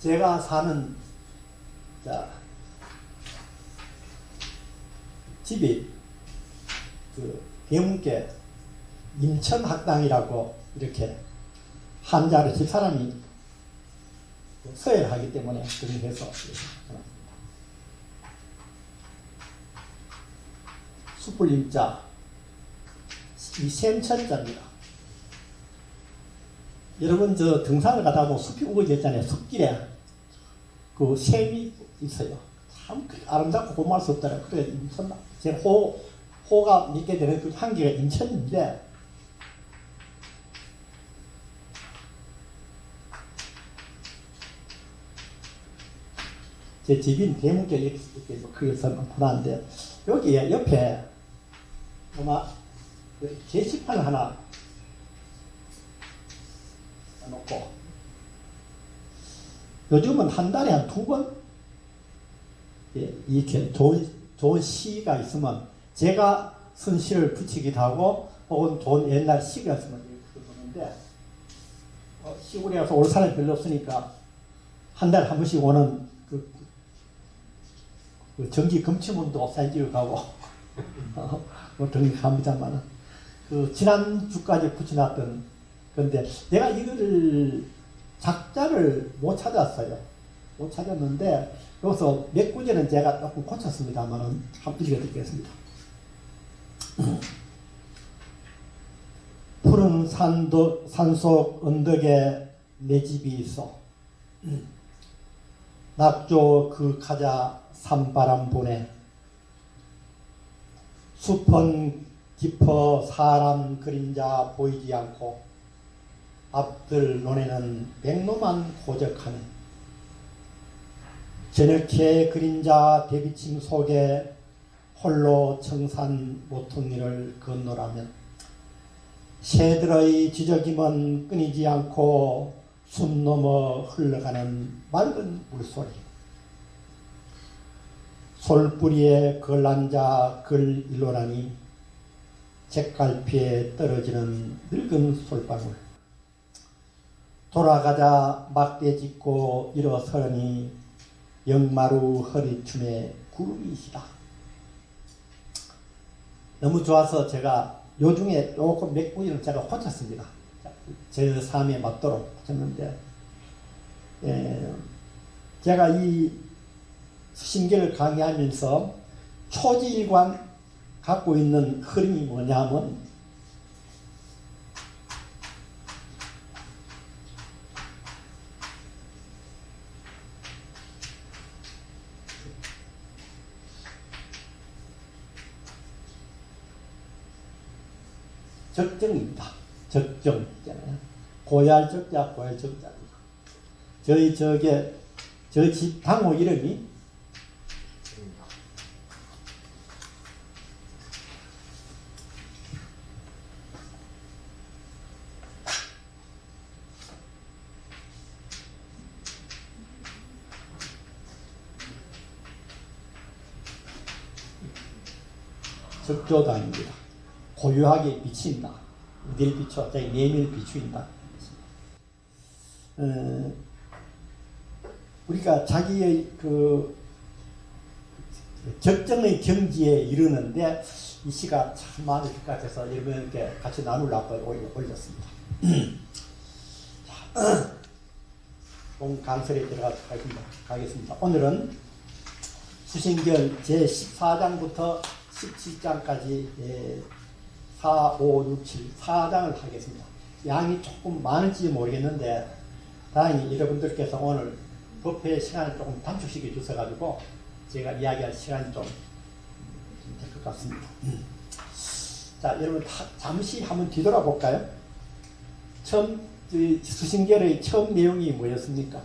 제가 사는 집이 그 대문께 인천학당이라고 이렇게 한자로 집사람이 서예를 하기 때문에 그렇게 해서 숯불 임자 이 샘천자입니다. 여러분 저 등산을 가다 보면 숲이 우거져 있잖아요. 숲길에 그 샘이 있어요. 참 아름답고 고마울 수 없더라고요. 그래 인천 제 호가 믿게 되는 그 향기가 인천인데 제 집인 대문께 이렇게 크게서 편한데 여기에 옆에 아마 게시판 하나 놓고 요즘은 한 달에 한 2번 이렇게 좋은 시가 있으면 제가 쓴 시를 붙이기도 하고 혹은 좋은 옛날 시가 있으면 이렇게 보는데 시골에 가서 올 사람이 별로 없으니까 한 달에 한 번씩 오는 그 정기 금치문도 사진 찍어 가고 뭐 등록합니다만은 그 지난주까지 붙여놨던 근데 내가 이거를 작자를 못 찾았어요. 못 찾았는데 여기서 몇 구절은 제가 조금 고쳤습니다만은 한번 읽어드리겠습니다. 푸른 산속 언덕에 내 집이 있어 낙조 그 가자 산바람 보내 숲은 깊어 사람 그림자 보이지 않고 앞들 논에는 백로만 고적하네 저녁에 그림자 대비침 속에 홀로 청산 모퉁이를 건너라면 새들의 지저귀은 끊이지 않고 숨 넘어 흘러가는 맑은 물소리 솔뿌리에 걸앉아 글 일로라니 잿갈피에 떨어지는 늙은 솔방울 돌아가자 막대 짚고 일어서니 영마루 허리춤에 구름이시다. 너무 좋아서 제가 요중에 조금 몇 구절은 제가 고쳤습니다. 제 삶에 맞도록 고쳤는데 제가 이 수신계를 강의하면서 초지일관 갖고 있는 흐름이 뭐냐면 적정입니다. 적정 있잖아요. 고얄 적자, 고얄 적자입니다. 저 집 당호 이름이 적조당입니다. 고유하게 비친다. 어디를 비춰? 자기 내면을 비추인다. 우리가 자기의 그 적정의 경지에 이르는데 이 시가 참 마음에 들 것 같아서 여러분께 같이 나누려고 올렸습니다. 본 강설에 들어가겠습니다. 오늘은 수신결 제14장부터 17장까지 4, 5, 6, 7, 4장을 하겠습니다. 양이 조금 많을지 모르겠는데 다행히 여러분들께서 오늘 법회 시간을 조금 단축시켜 주셔가지고 제가 이야기할 시간이 좀 될 것 같습니다. 자, 여러분 잠시 한번 뒤돌아볼까요? 처음 수신결의 처음 내용이 뭐였습니까?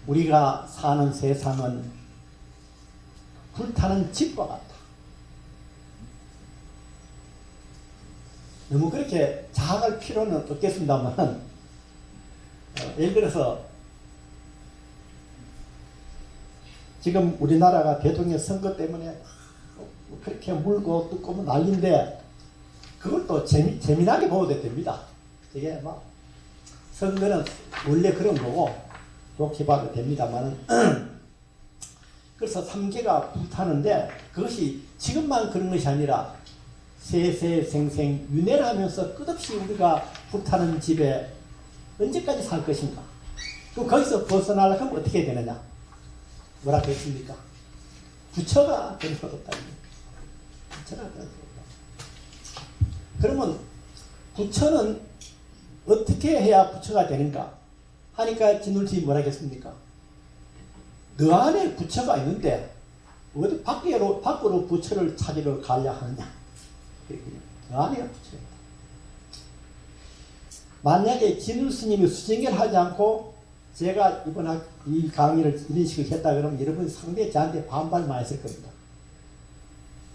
우리가 사는 세상은 불타는 집과 같다. 너무 그렇게 자학할 필요는 없겠습니다만 예를 들어서 지금 우리나라가 대통령 선거 때문에 그렇게 물고 뜯고 난리인데 그걸 또 재미나게 보도 됩니다. 이게 막 선거는 원래 그런 거고 좋게 봐도 됩니다만 그래서 삼계가 불타는데 그것이 지금만 그런 것이 아니라 세세생생 윤회를 하면서 끝없이 우리가 불타는 집에 언제까지 살 것인가? 그 거기서 벗어나려면 어떻게 해야 되느냐? 뭐라고 했습니까? 부처가 되는 것 없다. 부처가 되는 것 없다. 그러면 부처는 어떻게 해야 부처가 되는가? 하니까 진울스님이 뭐라 했습니까? 너 안에 부처가 있는데 어디 밖으로 부처를 찾으러 가려 하느냐? 너 안에 부처가 있다. 만약에 진울스님이 수정결 하지 않고 제가 이번 이 강의를 이런 식으로 했다 그러면 여러분 상당히 저한테 반발 많이 했을 겁니다.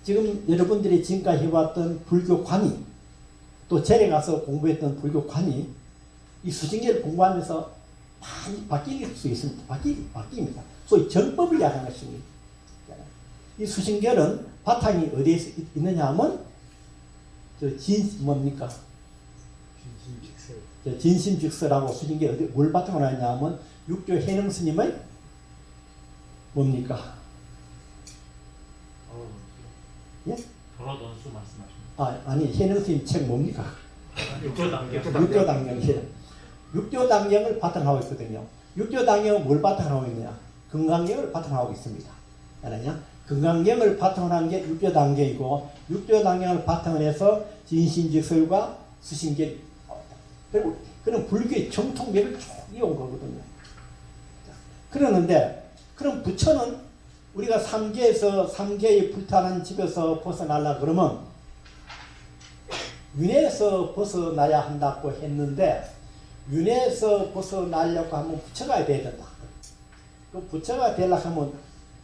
지금 여러분들이 지금까지 해왔던 불교관이 또 절에 가서 공부했던 불교관이 이 수정결을 공부하면서 많이 바뀔 수 있습니다. 바뀝니다. 소위 정법을 약한 것입니다. 이 수정결은 바탕이 어디에 있느냐 하면 뭡니까? 진심직설하고 수정결 어디 뭘 바탕으로 하냐 하면 육조 해능 스님의 뭡니까? 예? 도로돈수 말씀하십니까? 아니 해능 스님 책 뭡니까? 육조당경. 육조당경을 바탕하고 있거든요. 육조당경은 뭘 바탕하고 있느냐? 금강경을 바탕하고 있습니다. 알았냐? 금강경을 바탕으로 한 게 육조당경이고 육조당경을 바탕으로 해서 진심직설과 수신결 그리고 그런 불교의 정통맥을 쭉 이어온 거거든요. 그러는데 그럼 부처는 우리가 삼계의 불타는 집에서 벗어나려 그러면 윤회에서 벗어나야 한다고 했는데 윤회에서 벗어나려고 하면 부처가 돼야 된다. 그 부처가 되려고 하면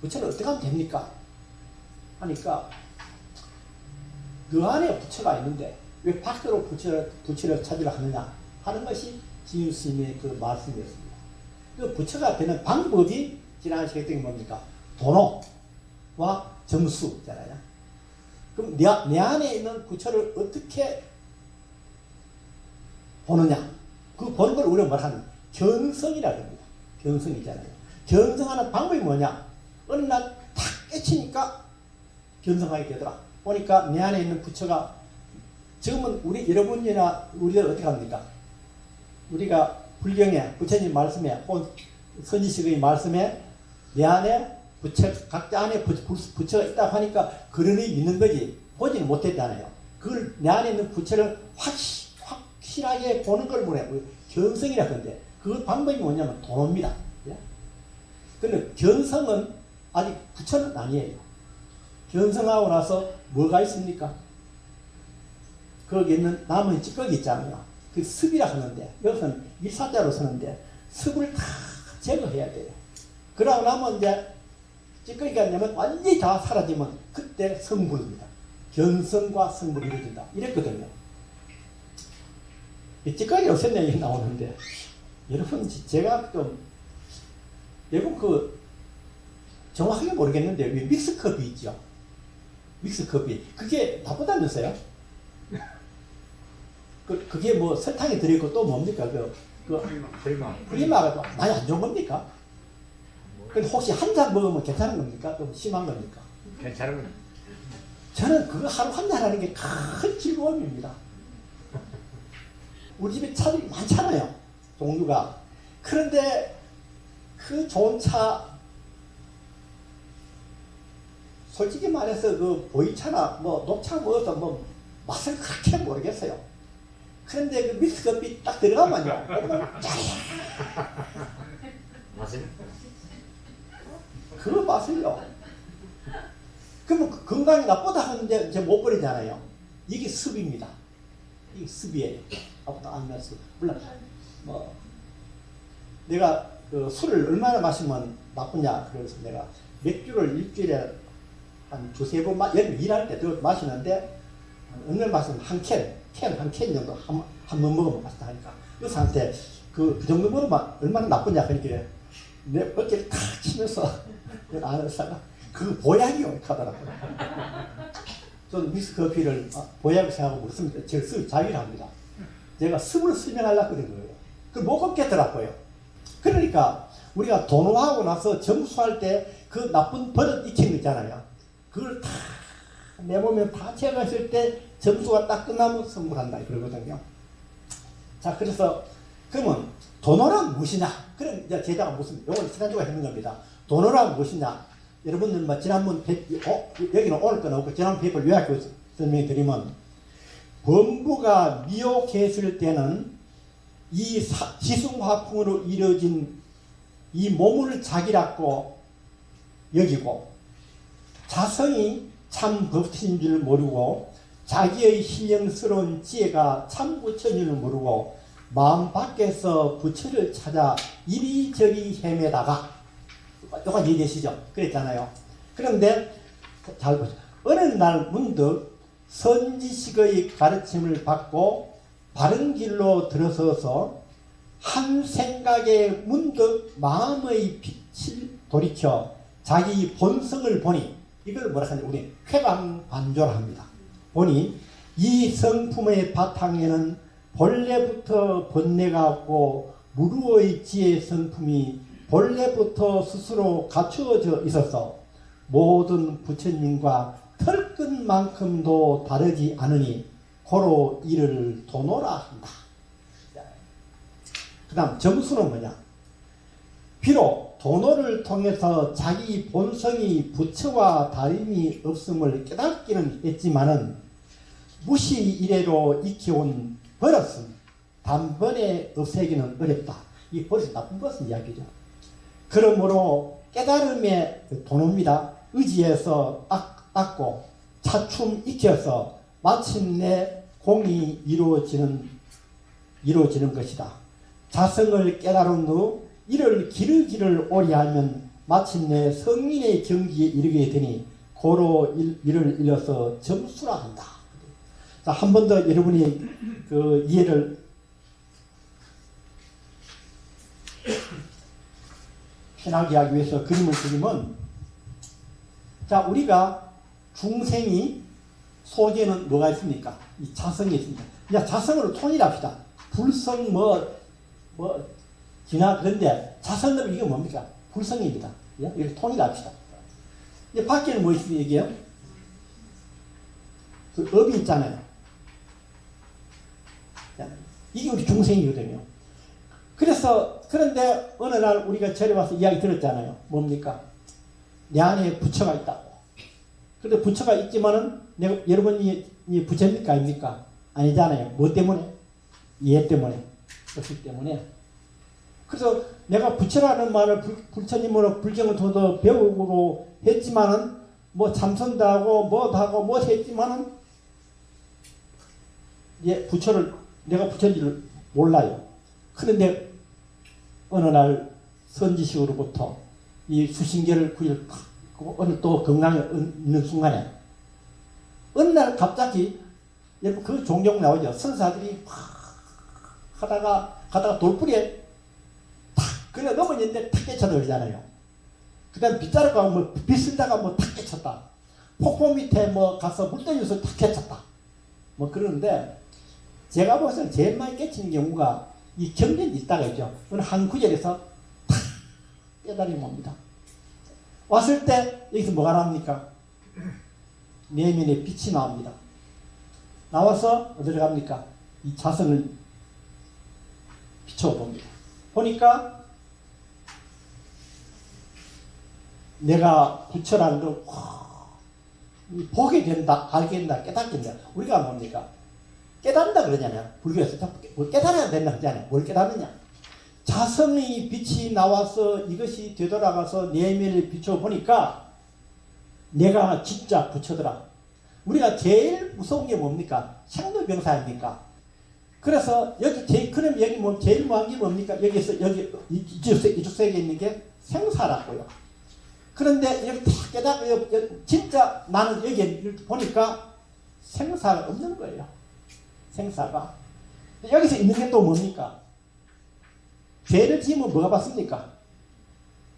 부처는 어떻게 하면 됩니까? 하니까 너 안에 부처가 있는데 왜 밖으로 부처를 찾으려 하느냐 하는 것이 진유스님의 그 말씀이었습니다. 그 부처가 되는 방법이 지난 시간에 했던 게 뭡니까? 도노와 정수잖아요. 그럼 내 안에 있는 부처를 어떻게 보느냐? 그 보는 걸 우리가 뭐라 하는 견성이라고 합니다. 견성이잖아요. 견성하는 방법이 뭐냐? 어느 날 탁 깨치니까 견성하게 되더라. 보니까 내 안에 있는 부처가 지금은 여러분이나 우리들 어떻게 합니까? 우리가 불경에 부처님 말씀에 혹은 선지식의 말씀에 내 안에 각자 안에 부처가 있다고 하니까 그러니 믿는 거지 보지는 못했잖아요. 그걸 내 안에 있는 부처를 확실하게 보는 걸 뭐래? 견성이라 하는데 그 방법이 뭐냐면 도노입니다. 그런데 견성은 아직 부처는 아니에요. 견성하고 나서 뭐가 있습니까? 거기 있는 남은 찌꺼기 있잖아요. 그 습이라 하는데 여기서는 일사자로 쓰는데 습을 다 제거해야 돼요. 그러고 나면 이제 찌꺼기가 되면 완전히 다 사라지면 그때 성불입니다. 견성과 성불이 이루어진다. 이랬거든요. 이 찌꺼기가 없었냐 얘기 나오는데 여러분 제가 좀 여러분 정확하게 모르겠는데 왜 믹스컵이 있죠? 믹스컵이 그게 나쁘다면서요? 그게 뭐 설탕이 들어있고 또 뭡니까? 프리마가 많이 안 좋은 겁니까? 근데 혹시 한 잔 먹으면 괜찮은 겁니까? 좀 심한 겁니까? 괜찮은 겁니다. 저는 그거 하루 한 잔 하는 게 큰 즐거움입니다. 우리 집에 차들이 많잖아요. 종류가. 그런데 그 좋은 차 솔직히 말해서 그 보이차나 뭐 녹차 먹어서 뭐 맛을 그렇게 모르겠어요. 그런데 그 믹스커피 딱 들어가면요. 맛은? 그 맛을요. 그러면 건강이 나쁘다 하는데 이제 못 버리잖아요. 이게 습입니다. 이게 습이에요. 아무도 안 났어. 물론 뭐 내가 그 술을 얼마나 마시면 나쁘냐 그래서 내가 맥주를 일주일에 한 두세 번 여름 일할 때 마시는데 어느 날 마시면 한 캔 정도 한 번 먹으면 맛있다 하니까 의사한테 그 정도 먹으면 얼마나 나쁘냐 그러니까 내 어깨를 탁 치면서 그 아는 의사가 그 보약이 옳다더라고요. 저는 믹스커피를 보약을 생각하고 먹습니다. 제가 자위를 합니다. 제가 습을 설명하려고 그런 거예요. 그걸 못 걷겠더라고요. 그러니까 우리가 도노하고 나서 점수할 때 그 나쁜 버릇 익힌 거 있잖아요. 그걸 다 내 몸에 다 제거했을 때 점수가 딱 끝나면 선물한다 그러거든요. 자, 그래서 그러면 도노란 무엇이냐? 그럼 이제 제자가 무슨 요걸 지난주가 했는 겁니다. 도노란 무엇이냐? 여러분들 뭐 지난번 여기는 오늘 거 나오고 지난번 페이퍼를 요약해서 설명해 드리면 범부가 미혹했을 때는 이 지승화풍으로 이루어진 이 몸을 자기라고 여기고 자성이 참 법신 줄 모르고 자기의 신령스러운 지혜가 참 부처인 줄 모르고 마음 밖에서 부처를 찾아 이리저리 헤매다가 요거 이해되시죠? 그랬잖아요. 그런데 잘 보세요. 어느 날 문득 선지식의 가르침을 받고 바른 길로 들어서서 한 생각에 문득 마음의 빛을 돌이켜 자기 본성을 보니 이걸 뭐라 하냐 우리 쾌감반조합니다. 보니 이 성품의 바탕에는 본래부터 번뇌가 없고 무루의 지혜 성품이 본래부터 스스로 갖추어져 있어서 모든 부처님과 털끝만큼도 다르지 않으니 고로 이를 도노라 한다. 그 다음 점수는 뭐냐? 비록 도노를 통해서 자기 본성이 부처와 다름이 없음을 깨닫기는 했지만은 무시 이래로 익혀온 버릇은 단번에 없애기는 어렵다. 이 버릇이 나쁜 것은 이야기죠. 그러므로 깨달음의 도노입니다. 의지에서 닦고 차츰 익혀서 마침내 공이 이루어지는 것이다. 자성을 깨달은 후 이를 기르기를 오래하면 마침내 성인의 경지에 이르게 되니 고로 이를 일러서 점수라 한다. 자, 한 번 더 여러분이 그 이해를 편하게 하기 위해서 그림을 그리면, 자, 우리가 중생이 속에는 뭐가 있습니까? 이 자성이 있습니다. 이제 자성으로 통일합시다. 불성 지나 그런데 자성은 이게 뭡니까? 불성입니다. 예? 이렇게 통일합시다. 이제 밖에는 뭐 있습니까? 이게요? 그 업이 있잖아요. 이게 우리 중생이거든요. 그런데 어느 날 우리가 절에 와서 이야기 들었잖아요. 뭡니까? 내 안에 부처가 있다고. 그런데 부처가 있지만은 여러분이 부처입니까? 아닙니까? 아니잖아요. 뭐 때문에? 이해 때문에. 없기 때문에. 그래서 내가 부처라는 말을 부처님으로 불경을 통해서 배우고 했지만은 뭐 참선도 하고 뭐도 하고 뭐 했지만은 내가 부처인지를 몰라요. 그런데 어느 날 선지식으로부터 이 수신계를 구입하고 어느 또 건강에 있는 순간에 어느 날 갑자기 여러분 그 종종 나오죠. 선사들이 가다가 돌뿌리에 탁 그래 넘어졌는데 탁 깨쳐다 그러잖아요. 그 다음 빗자루 가고 뭐 빗쓸다가 뭐 탁 깨쳤다. 폭포 밑에 뭐 가서 물떠기에서 탁 깨쳤다. 뭐 그러는데 제가 보기에는 제일 많이 깨치는 경우가 이 경전이 있다가 있죠. 한 구절에서 탁 깨달음이 옵니다. 왔을 때 여기서 뭐가 나옵니까? 내면에 빛이 나옵니다. 나와서 어디로 갑니까? 이 자성을 비춰봅니다. 보니까 내가 부처라는 걸 보게 된다, 알게 된다, 깨닫게 된다. 우리가 뭡니까? 깨닫는다 그러잖아요. 불교에서 뭘 깨달아야 된다 그러잖아요. 뭘 깨닫느냐? 자성의 빛이 나와서 이것이 되돌아가서 내면을 비춰보니까 내가 진짜 부처더라. 우리가 제일 무서운 게 뭡니까? 생로병사 아닙니까? 그래서 그럼 여기 뭐 제일 무한 게 뭡니까? 여기 이쪽 세계에 있는 게 생사라고요. 그런데 여기 다 깨닫고 진짜 나는 여기 보니까 생사가 없는 거예요. 생사가. 여기서 있는 게 또 뭡니까? 죄를 지으면 뭐가 받습니까?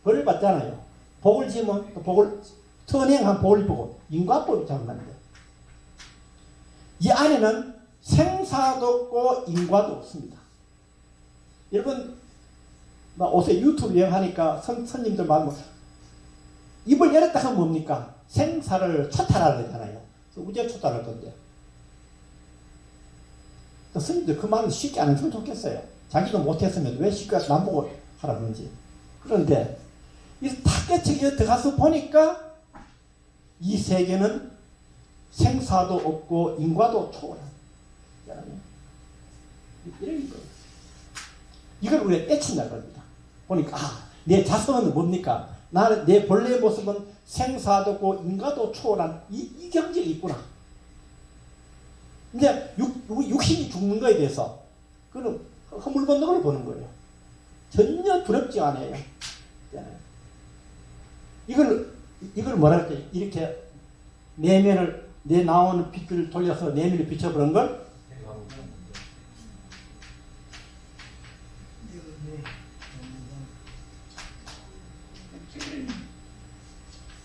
벌을 받잖아요. 복을 지으면 또 복을 선행한 복을 보고 인과법이 작용하는데 이 안에는 생사도 없고 인과도 없습니다. 여러분 요새 유튜브 여행하니까 선님들 말하면 입을 열었다 하면 뭡니까? 생사를 초탈하려 하잖아요. 우리가 초탈할 건데 스님들 그 말을 쉽게 안 했으면 좋겠어요. 자기도 못했으면 왜 쉽게 남보고 하라는지. 그런데 이 탁깨치기에 들어가서 보니까 이 세계는 생사도 없고 인과도 초월한 이런 거예요. 이걸 우리가 떼친다 겁니다. 보니까 내 자성은 뭡니까? 나는 내 본래의 모습은 생사도 없고 인과도 초월한 이 경지가 있구나. 이제 육신이 죽는 거에 대해서 그는 허물건너를 보는 거예요. 전혀 두렵지 않아요. 이걸 뭐라 할까요? 이렇게 내면을 내 나오는 빛을 돌려서 내면을 비춰보는 걸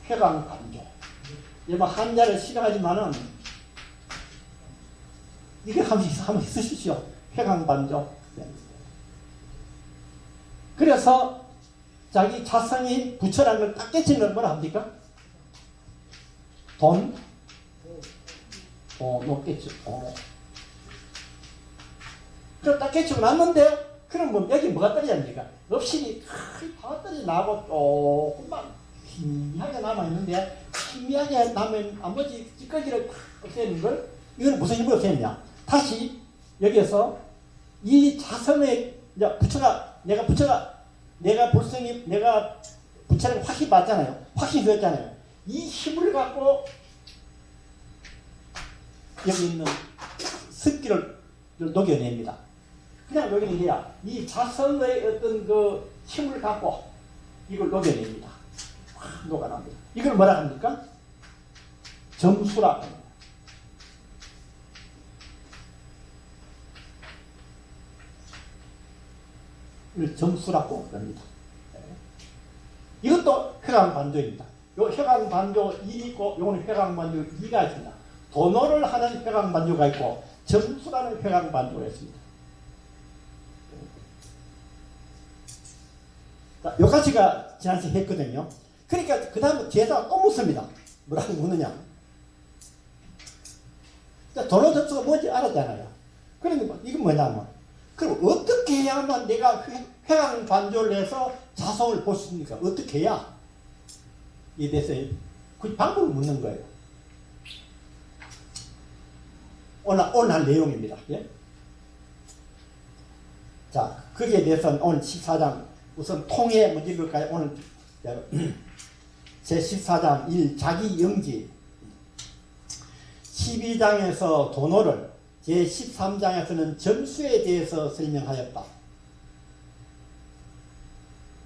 회광반조. 여러분 한자를 싫어하지만은 이게 한번 쓰십시오. 회광반조. 그래서 자기 자성이 부처라는 걸 딱 깨치는 걸 뭐라 합니까? 돈? 높겠죠. 그걸 딱 깨치고 났는데 그럼 뭐 여기 뭐가 떨어집니까? 없이 다 떨어져 나고 조금만 희미하게 남아있는데 희미하게 남은 나머지 찌꺼기를 없애는 걸 이건 무슨 힘으로 없애냐? 다시 여기에서 이 자성의 내가 부처를 확실히 봤잖아요. 확실히 되었잖아요. 이 힘을 갖고 여기 있는 습기를 녹여냅니다. 그냥 녹이는 게 아니라 이 자성의 어떤 그 힘을 갖고 이걸 녹여냅니다. 녹아납니다. 이걸 뭐라 합니까? 점수라 합니다. 점수라고 합니다. 이것도 회광반조입니다. 요 회광반조 1이 있고 요거는 회광반조 2가 있습니다. 도노를 하는 회광반조가 있고 점수라는 회광반조가 있습니다. 자, 요까지가 지난주에 했거든요. 그러니까 그 다음에 뒤에다가 또 묻습니다. 뭐라고 묻느냐? 도노 점수가 뭔지 알았잖아요. 그러니까 이건 뭐냐면 그럼 어떻게 해야만 내가 회광반조를 해서 자성을 볼 수 있습니까? 어떻게 해야? 이에 대해서 그 방법을 묻는 거예요. 오늘 할 내용입니다. 예? 자, 거기에 대해서는 오늘 14장 우선 통해 뭐 읽을까요? 오늘 제 14장 1 자기 영지 12장에서 도노를 제 13장에서는 점수에 대해서 설명하였다.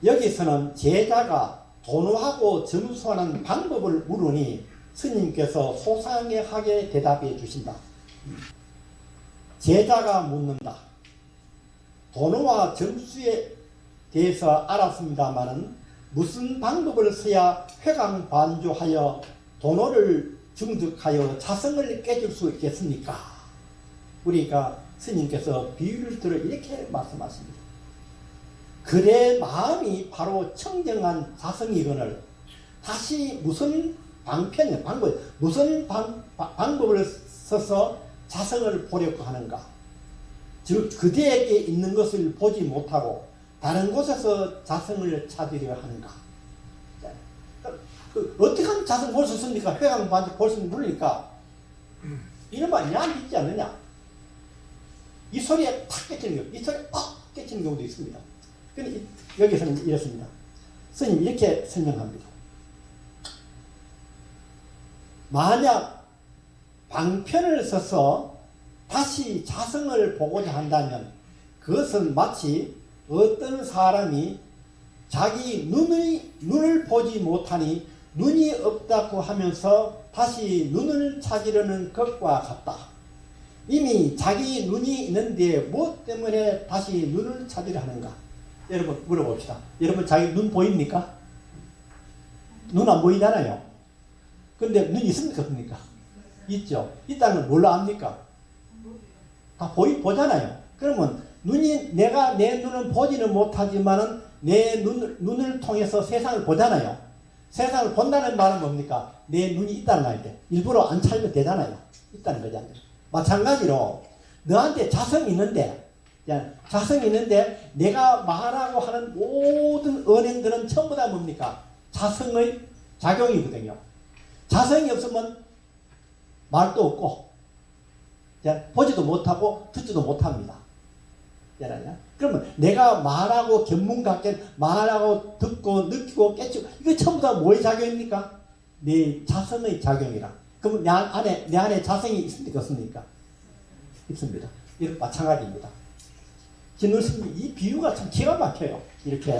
여기서는 제자가 도노하고 점수하는 방법을 물으니 스님께서 소상하게 대답해 주신다. 제자가 묻는다. 도노와 점수에 대해서 알았습니다마는 무슨 방법을 써야 회광반조하여 도노를 증득하여 자성을 깨줄 수 있겠습니까? 우리가 스님께서 비유를 들어 이렇게 말씀하십니다. 그대 마음이 바로 청정한 자성이거늘 다시 무슨 무슨 방법을 써서 자성을 보려고 하는가? 즉 그대에게 있는 것을 보지 못하고 다른 곳에서 자성을 찾으려 하는가? 어떻게 하면 자성 볼 수 있습니까? 회광반조 볼 수 있는 물이니까 이른바 양 있지 않느냐? 이 소리에 탁 깨치는 경우, 이 소리에 팍 깨치는 경우도 있습니다. 근데 여기서는 이렇습니다. 스님 이렇게 설명합니다. 만약 방편을 써서 다시 자성을 보고자 한다면 그것은 마치 어떤 사람이 자기 눈을 보지 못하니 눈이 없다고 하면서 다시 눈을 찾으려는 것과 같다. 이미 자기 눈이 있는데 무엇 때문에 다시 눈을 찾으려 하는가? 여러분 물어봅시다. 여러분 자기 눈 보입니까? 눈 안 보이잖아요. 근데 눈이 있습니까? 없습니까? 있죠. 있다는 걸 뭘로 압니까? 다 보잖아요. 그러면 내가 내 눈은 보지는 못하지만은 내 눈을 통해서 세상을 보잖아요. 세상을 본다는 말은 뭡니까? 내 눈이 있다는 말인데 일부러 안 차리면 되잖아요. 있다는 거잖아요. 마찬가지로 너한테 자성이 있는데 내가 말하고 하는 모든 언행들은 전부 다 뭡니까? 자성의 작용이거든요. 자성이 없으면 말도 없고 보지도 못하고 듣지도 못합니다. 그러면 내가 말하고 견문갑게 말하고 듣고 느끼고 깨치고 이거 전부 다 뭐의 작용입니까? 내 자성의 작용이라. 그럼 내 안에 자성이 있습니까? 없습니까? 있습니다. 이런 마찬가지입니다. 진울스님 이 비유가 참 기가 막혀요. 이렇게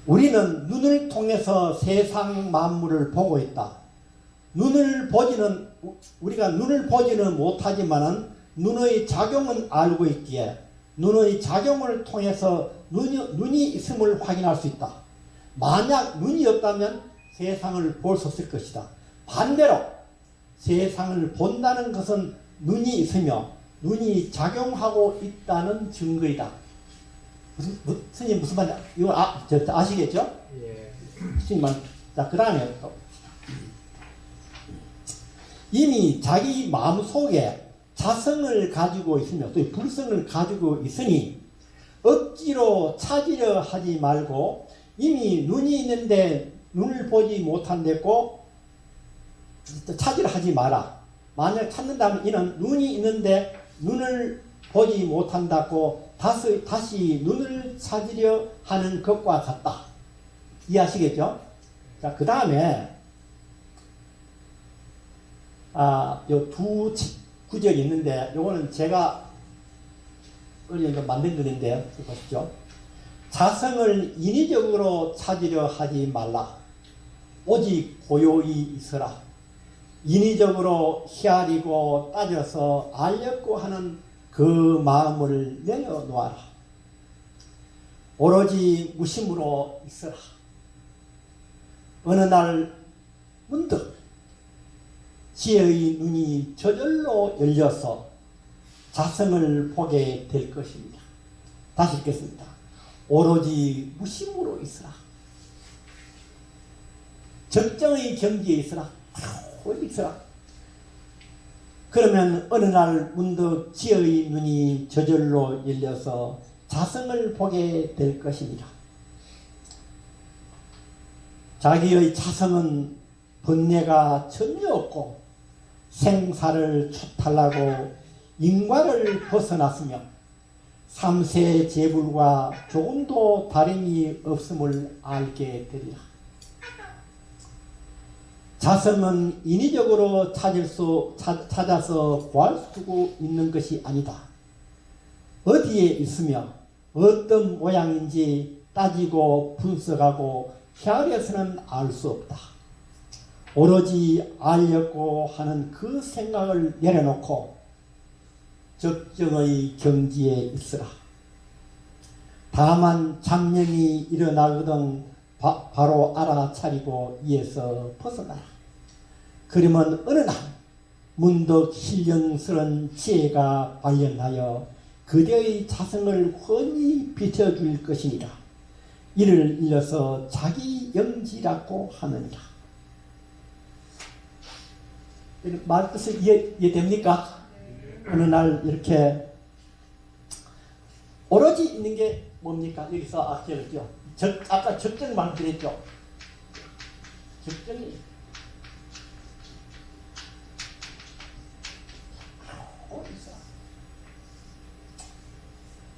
우리는 눈을 통해서 세상 만물을 보고 있다. 우리가 눈을 보지는 못하지만은 눈의 작용은 알고 있기에 눈의 작용을 통해서 눈이 있음을 확인할 수 있다. 만약 눈이 없다면 세상을 볼 수 없을 것이다. 반대로 세상을 본다는 것은 눈이 있으며 눈이 작용하고 있다는 증거이다. 스님 무슨 말이야? 이거 아시겠죠? 예. 스님 말. 자, 그 다음에 이미 자기 마음속에 자성을 가지고 있으며 또 불성을 가지고 있으니 억지로 찾으려 하지 말고 이미 눈이 있는데 눈을 보지 못한다고 찾으려 하지 마라. 만약 찾는다면 이는 눈이 있는데 눈을 보지 못한다고 다시 눈을 찾으려 하는 것과 같다. 이해하시겠죠? 자, 그 다음에 요 두 구절이 있는데 요거는 제가 어디서 만든 글인데 보시죠. 자성을 인위적으로 찾으려 하지 말라. 오직 고요히 있어라. 인위적으로 헤아리고 따져서 알려고 하는 그 마음을 내려놓아라. 오로지 무심으로 있어라. 어느 날 문득 지혜의 눈이 저절로 열려서 자성을 보게 될 것입니다. 다시 읽겠습니다. 오로지 무심으로 있으라. 적정의 경지에 있으라. 오로지 있으라. 그러면 어느 날 문득 지혜의 눈이 저절로 열려서 자성을 보게 될 것입니다. 자기의 자성은 번뇌가 전혀 없고 생사를 초탈하고 인과를 벗어났으며 삼세 제불과 조금도 다름이 없음을 알게 되리라. 자성은 인위적으로 찾아서 구할 수 있는 것이 아니다. 어디에 있으며 어떤 모양인지 따지고 분석하고 헤아려서는 알 수 없다. 오로지 알려고 하는 그 생각을 내려놓고 적정의 경지에 있으라. 다만 잡념이 일어나거든 바로 알아차리고 이에서 벗어나라. 그러면 어느 날 문득 신령스런 지혜가 발현하여 그대의 자성을 훤히 비춰줄 것이니라. 이를 일러서 자기 영지라고 하느니라. 말 뜻을 이해됩니까? 어느 날 이렇게 오로지 있는 게 뭡니까? 여기서 아까 적정 말씀드렸죠. 적정이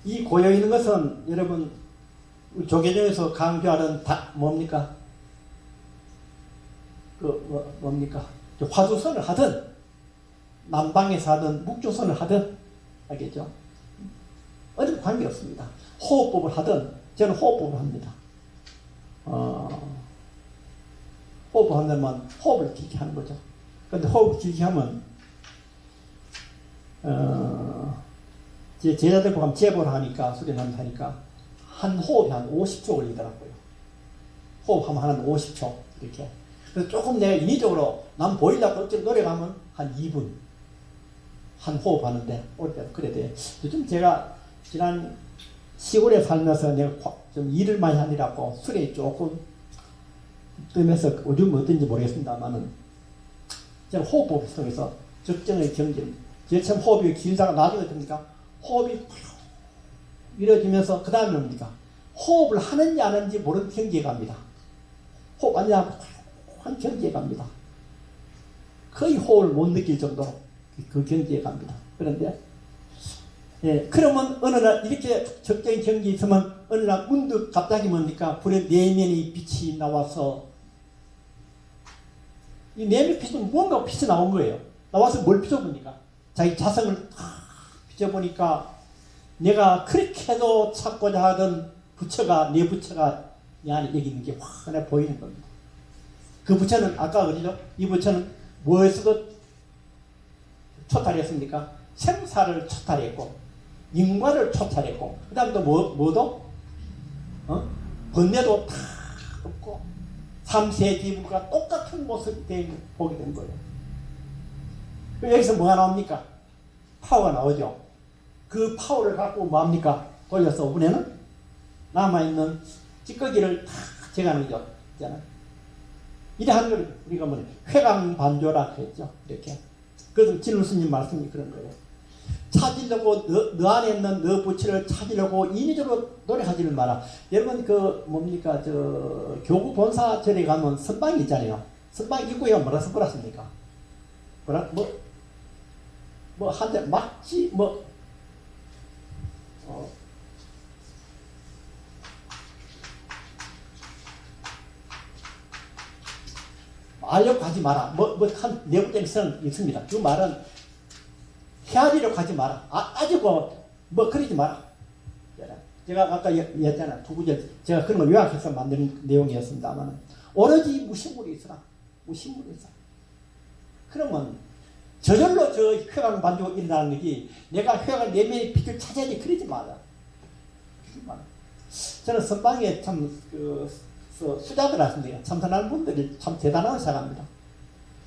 이 고여 있는 것은 여러분 조계종에서 강조하는 뭡니까? 뭡니까? 화두선을 하든 남방에서 하든 북조선을 하든 알겠죠? 어디 관계없습니다. 호흡법을 하든 저는 호흡법을 합니다. 호흡을 한다면 호흡을 길게 하는 거죠. 그런데 호흡을 길게 하면 제 제자들 보면 제보를 하니까 수련하면서 하니까 한 호흡이 한 50초 걸리더라고요. 호흡하면 한 50초 이렇게. 그래서 조금 내가 인위적으로 남 보이려고 어째 노력하면 한 2분 한 호흡 하는데 그래 돼. 요즘 제가 지난 시골에 살면서 내가 좀 일을 많이 하느라고 술에 조금 뜨면서 요즘 어떤지 모르겠습니다만은 제가 호흡 속에서 적정의 경계. 제처럼 호흡이 길다가 나중에 됩니까? 호흡이 이루어지면서 그 다음에 뭡니까? 호흡을 하는지 안 하는지 모르는 경지에 갑니다. 호흡 안 하면 한 경지에 갑니다. 거의 호흡을 못 느낄 정도로 그 경지에 갑니다. 그런데 예, 그러면 어느 날 이렇게 적정의 경지에 있으면 어느 날 문득 갑자기 뭡니까? 불의 내면의 빛이 나와서 이 내면 빛은 무언가 빛이 나온 거예요. 나와서 뭘 비춰보니까 자기 자성을 다 비춰보니까 내가 그렇게도 찾고자 하던 부처가 내 부처가 내 안에 여기 있는 게 환하게 보이는 겁니다. 그 부처는 아까 그러죠? 이 부처는 무엇에서도 초탈했습니까? 생사를 초탈했고 인과를 초탈했고 그 다음에 또 뭐도? 번뇌도 다 없고 삼세지불과 똑같은 모습이 보게 된 거예요. 여기서 뭐가 나옵니까? 파워가 나오죠. 그 파워를 갖고 뭐합니까? 돌려서 이번에는 남아있는 찌꺼기를 다 제거하는 거죠. 있잖아요. 이래 하는 걸 우리가 뭐 회광반조라 했죠. 이렇게. 그래서 진루스님 말씀이 그런 거예요. 찾으려고 너 안에 있는 너 부처를 찾으려고 인위적으로 노력하지를 마라. 여러분 그 뭡니까 저 교구 본사절에 가면 선방이 있잖아요. 선방 입구에가 뭐라 써버렸습니까? 뭐라 뭐 한 대 막지 알려고 하지 마라. 한 내부적인 있습니다. 그 말은 헤아리려고 하지 마라. 따지고 그러지 마라. 제가 아까 얘기했잖아. 두 구절 제가 그런 걸 요약해서 만든 내용이었습니다만 오로지 무심물이 있어라. 무심물이 있어라. 그러면 저절로 저 회광반조가 일어나는 거지 내가 회광 내면의 빛을 찾아야지 그러지 마라. 그러지 마라. 저는 선방에 참 수자들 하십니다. 참선하는 분들이 참 대단하다고 생각합니다.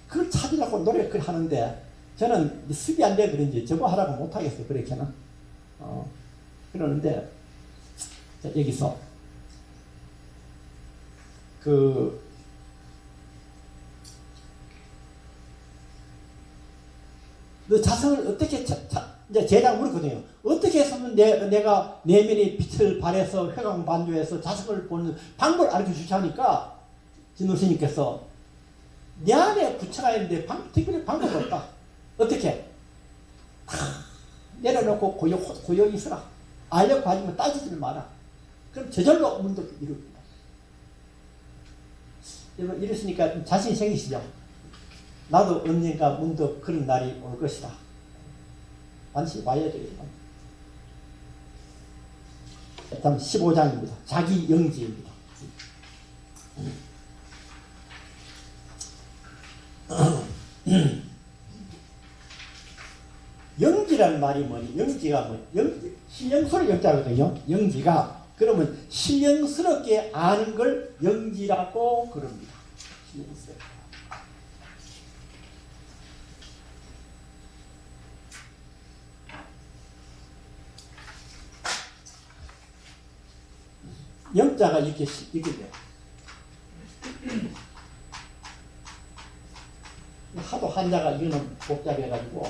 그걸 찾으려고 노력을 하는데 저는 습이 안 돼 그런지 저거 하라고 못하겠어요. 그렇게는. 그러는데 자, 여기서 너 자성을 어떻게 이제 제자가 물었거든요. 어떻게 해서는 내가 내면의 빛을 발해서 회광반조해서 자성을 보는 방법을 알려주시하니까 진노스님께서 내 안에 부처가 있는데 특별히 방법이 없다. 어떻게? 내려놓고 고요히 있어라. 알려고 하지만 따지지 마라. 그럼 저절로 문득 이룹니다. 여러분 이러시니까 좀 자신이 생기시죠? 나도 언젠가 문득 그런 날이 올 것이다. 반드시 와야 되겠다. 다음 15장입니다. 자기 영지입니다. 영지라는 말이 뭐니? 영지가 뭐니? 신령스러운 영자거든요. 영지가 그러면 신령스럽게 아는 걸 영지라고 그럽니다. 신령스럽게. 영자가 이렇게 돼요. 하도 한자가 이거는 복잡해가지고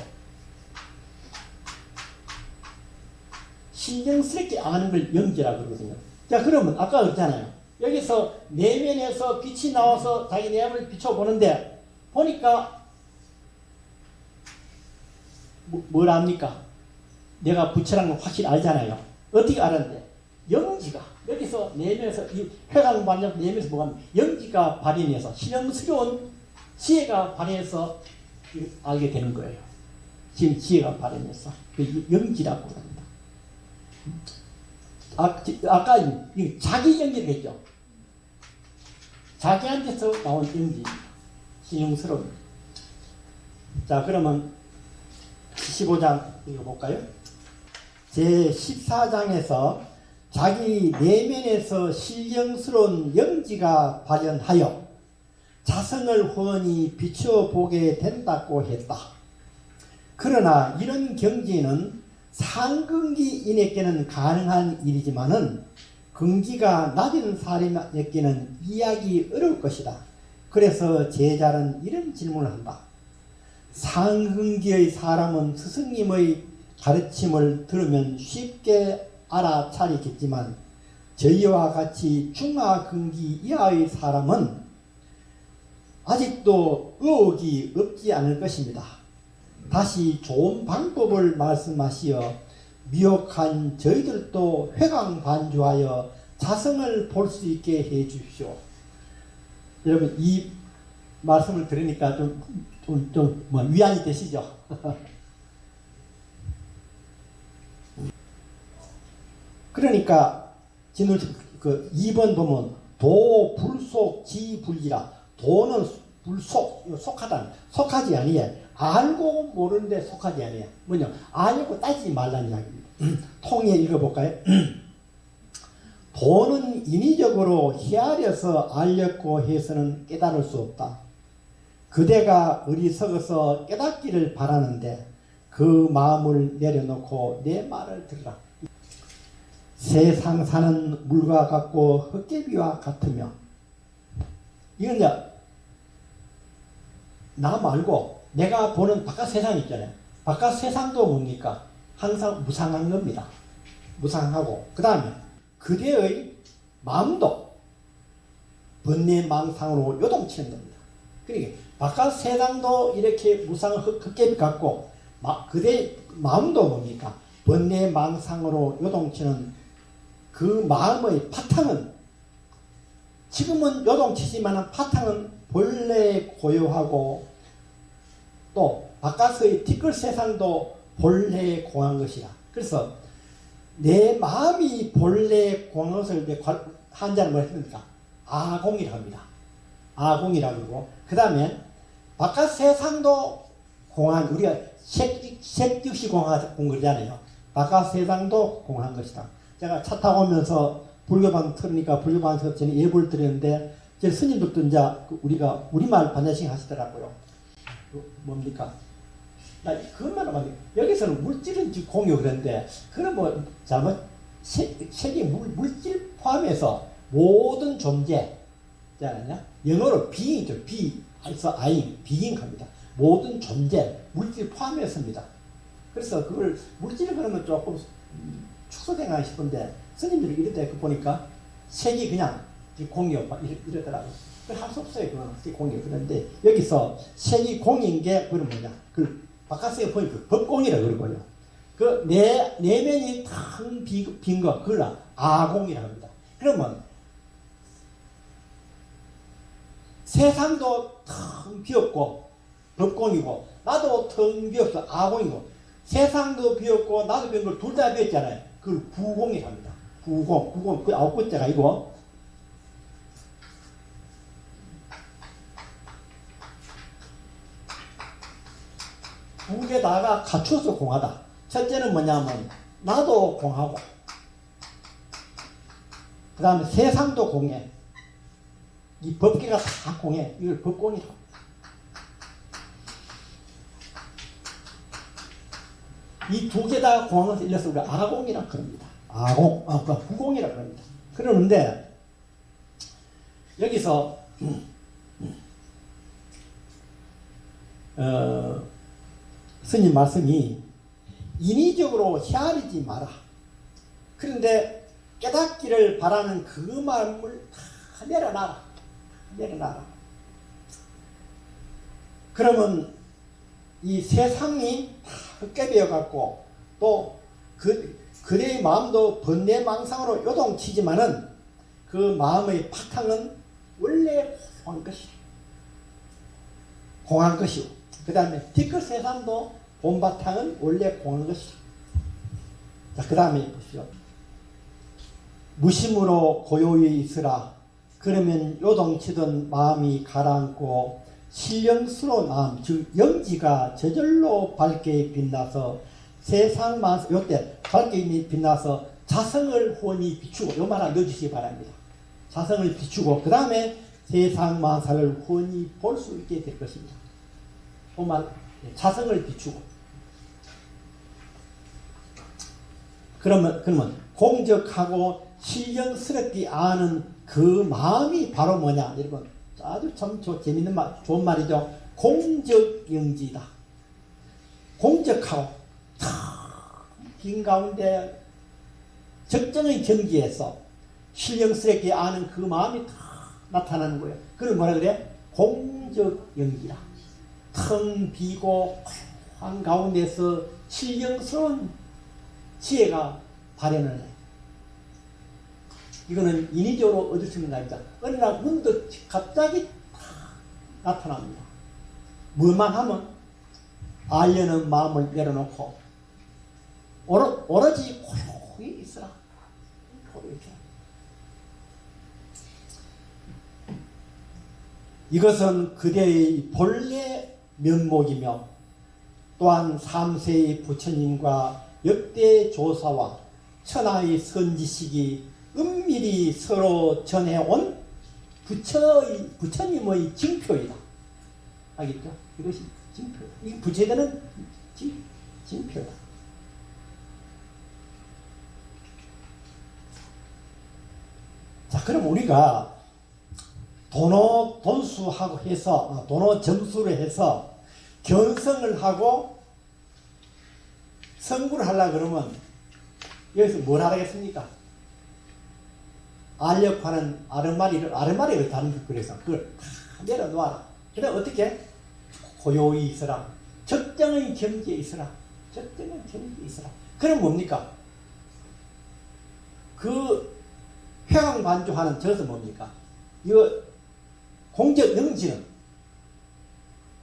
신령스럽게 아는 걸 영지라고 그러거든요. 자, 그러면 아까 그랬잖아요. 여기서 내면에서 빛이 나와서 자기 내면을 비춰보는데 보니까 뭘 압니까? 내가 부처라는 걸 확실히 알잖아요. 어떻게 알았는데? 영지가 여기서 내면에서 이 회광반영 내면에서 뭐가 영지가 발현해서 신령스러운 지혜가 발현해서 알게 되는 거예요. 지금 지혜가 발현해서 영지라고 합니다. 아까 자기 영지를 했죠. 자기한테서 나온 영지, 신용스러운. 자, 그러면 15장 읽어볼까요? 제 14장에서 자기 내면에서 신령스러운 영지가 발현하여 자성을 훤히 비춰보게 된다고 했다. 그러나 이런 경지는 상근기인에게는 가능한 일이지만은 근기가 낮은 사람에게는 이해하기 어려울 것이다. 그래서 제자는 이런 질문을 한다. 상근기의 사람은 스승님의 가르침을 들으면 쉽게 알아차리겠지만 저희와 같이 중하근기 이하의 사람은 아직도 의혹이 없지 않을 것입니다. 다시 좋은 방법을 말씀하시어 미혹한 저희들도 회광반주하여 자성을 볼 수 있게 해 주십시오. 여러분 이 말씀을 들으니까 좀 위안이 되시죠? 그러니까 진을 그 2번 보면 도 불속 지불이라 도는 불속 속하다 속하지 아니에 알고 모르는데 속하지 아니에 뭐냐 알고 따지지 말라는 이야기입니다. 통해 읽어볼까요? 도는 인위적으로 헤아려서 알렸고 해서는 깨달을 수 없다. 그대가 어리석어서 깨닫기를 바라는데 그 마음을 내려놓고 내 말을 들으라. 세상 사는 물과 같고 헛개비와 같으며 이건 나 말고 내가 보는 바깥 세상 있잖아요. 바깥 세상도 뭡니까? 항상 무상한 겁니다. 무상하고 그 다음에 그대의 마음도 번뇌망상으로 요동치는 겁니다. 그러니까 바깥 세상도 이렇게 무상한 헛개비 같고 그대의 마음도 뭡니까? 번뇌망상으로 요동치는 그 마음의 바탕은 지금은 요동치지만 바탕은 본래 고요하고 또 바깥의 뒷글 세상도 본래 공한 것이야. 그래서 내 마음이 본래 공한 것을 한자는 뭘 했습니까? 아공이라고 합니다. 아공이라고 하고 그 다음에 바깥 세상도 공한 우리가 색즉시 공한 거잖아요. 바깥 세상도 공한 것이다. 제가 차 타고 오면서 불교방 틀으니까 불교방에서 저는 예불 드렸는데 제 스님들도 이제 우리가 우리말 반야식 하시더라고요. 뭡니까? 나 그것만 하면 여기서는 물질은 공유 그런데 그건 뭐 잘못 세계 물질 포함해서 모든 존재 있잖아요. 영어로 being이죠. be에서 being 합니다. 모든 존재 물질 포함했습니다. 그래서 그걸 물질을 그러면 조금 축소된가 싶은데 스님들이 이럴 때 보니까 색이 그냥 공유 이러더라고요. 할 수 없어요. 그건 공유. 그런데 여기서 색이 공인 게 그건 뭐냐? 그 바깥에 보니까 법공이라고 그러고요. 그 내면이 텅 빈 거 그걸 아공이라고 합니다. 그러면 세상도 텅 비었고 법공이고 나도 텅 비었어 아공이고 세상도 비었고 나도 비었고 걸 둘 다 비었잖아요. 그걸 부공이라고 합니다. 부공 그 9번째가 이거 두 개 다가 갖춰서 공하다. 첫째는 뭐냐면 나도 공하고 그 다음에 세상도 공해. 이 법계가 다 공해. 이걸 법공이라고. 이 두 개 다 공을 일러서 우리가 아공이라고 그럽니다. 부공이라고 합니다. 그러는데 여기서 스님 말씀이 인위적으로 헤아리지 마라. 그런데 깨닫기를 바라는 그 마음을 다 내려놔라. 그러면 이 세상이 다 헛개비어 갖고 또 그대의 마음도 번뇌망상으로 요동치지만은 그 마음의 바탕은 원래 공한 것이고 그 다음에 뒷끝 세상도 본바탕은 원래 공한 것이다. 자, 그 다음에 보시죠. 무심으로 고요히 있으라. 그러면 요동치던 마음이 가라앉고 신령스러운 마음, 즉 영지가 저절로 밝게 빛나서 세상만 요때 밝게 빛나서 자성을 훤히 비추고, 요 말 하나 넣어주시기 바랍니다. 자성을 비추고 그 다음에 세상 만사를 훤히 볼 수 있게 될 것입니다. 그 말, 자성을 비추고. 그러면 공적하고 신령스럽게 아는 그 마음이 바로 뭐냐? 여러분 아주 참 재밌는 말, 좋은 말이죠. 공적영지다. 공적하고 빈 가운데 적정의 경지에서 신령스럽게 아는 그 마음이 다 나타나는 거예요. 그걸 뭐라 그래? 공적영지다. 텅 비고 한 가운데서 신령스러운 지혜가 발현을 해. 이거는 인위적으로 얻을 수 있는 게 아닙니다. 어느 날 문득 갑자기 나타납니다. 뭐만 하면 알려는 마음을 내려놓고 오로지 고요히 있으라. 고요히 있으라. 이것은 그대의 본래 면목이며 또한 3세의 부처님과 역대 조사와 천하의 선지식이 은밀히 서로 전해온 부처님의 징표이다. 알겠죠? 이것이 징표. 이 부처들은 징표다. 자, 그럼 우리가 돈수하고 해서, 돈호 점수를 해서 견성을 하고 성구를 하려고 그러면 여기서 뭘 하라겠습니까? 알력하는 아르마리를 다는 거 그래서 그걸 다 내려놓아라. 그 다음 어떻게? 고요히 있으라. 적정의 경지에 있으라. 적정의 경지에 있으라. 그럼 뭡니까? 그 회왕반주하는 저것은 뭡니까? 이거 공적영지는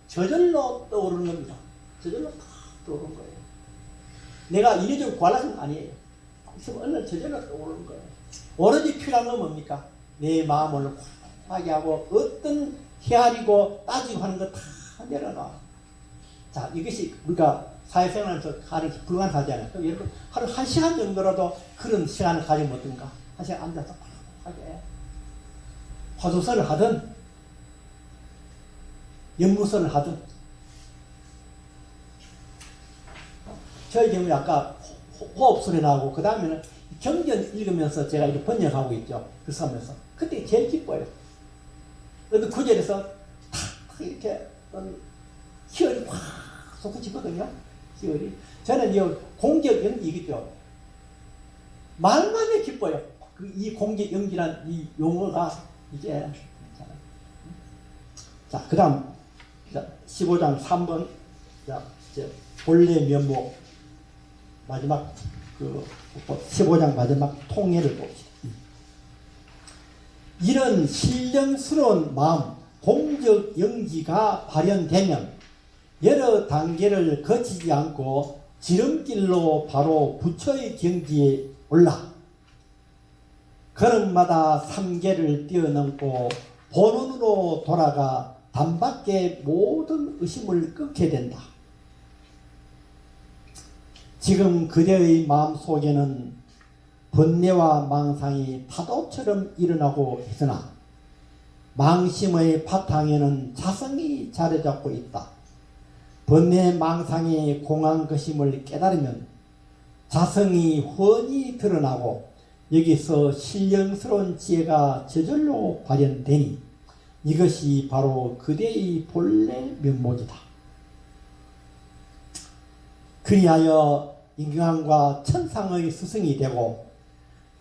저절로 떠오르는 겁니다. 저절로 다 떠오르는 거예요. 내가 인위적으로 구하려는 건 아니에요. 있으면 어느 날 저절로 떠오르는 거예요. 오로지 필요한 건 뭡니까? 내 마음을 하게 하고 어떤 헤아리고 따지고 하는 거 다 내려놔. 자, 이것이 우리가 사회생활에서 하는 게 불가능하잖아요. 그럼 여러분 하루 1시간 정도라도 그런 시간을 가지면 어떤가? 1시간 앉아서 하게 화두선을 하든 연무선을 하든. 저희 경우에 아까 호흡 소리 나고 그 다음에는 경전 읽으면서 제가 이렇게 번역하고 있죠. 그 섬에서. 그때 제일 기뻐요. 어느 구절에서 탁 이렇게 희열이 확 솟구치거든요. 희열이. 저는 이 공적 연기이겠죠. 말만 해 기뻐요. 이 공적 연기란 이 용어가 이제. 자, 그 다음 15장 3번. 자, 본래 면목. 마지막 15장 마지막 통해를 봅시다. 이런 신령스러운 마음, 공적 영지가 발현되면 여러 단계를 거치지 않고 지름길로 바로 부처의 경지에 올라 걸음마다 3계를 뛰어넘고 본원으로 돌아가 단밖에 모든 의심을 끊게 된다. 지금 그대의 마음속에는 번뇌와 망상이 파도처럼 일어나고 있으나 망심의 바탕에는 자성이 자리 잡고 있다. 번뇌 망상이 공한 것임을 깨달으면 자성이 훤히 드러나고 여기서 신령스러운 지혜가 저절로 발현되니 이것이 바로 그대의 본래 면목이다. 그리하여 인간과 천상의 스승이 되고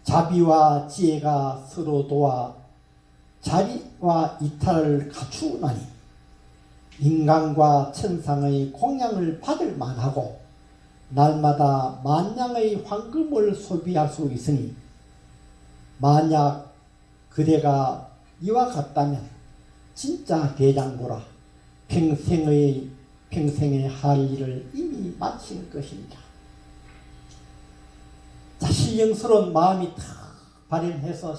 자비와 지혜가 서로 도와 자비와 이탈을 갖추나니 인간과 천상의 공양을 받을 만하고 날마다 만량의 황금을 소비할 수 있으니 만약 그대가 이와 같다면 진짜 대장보라 평생의 할 일을 이미 마친 것입니다. 자, 신령스러운 마음이 다 발현해서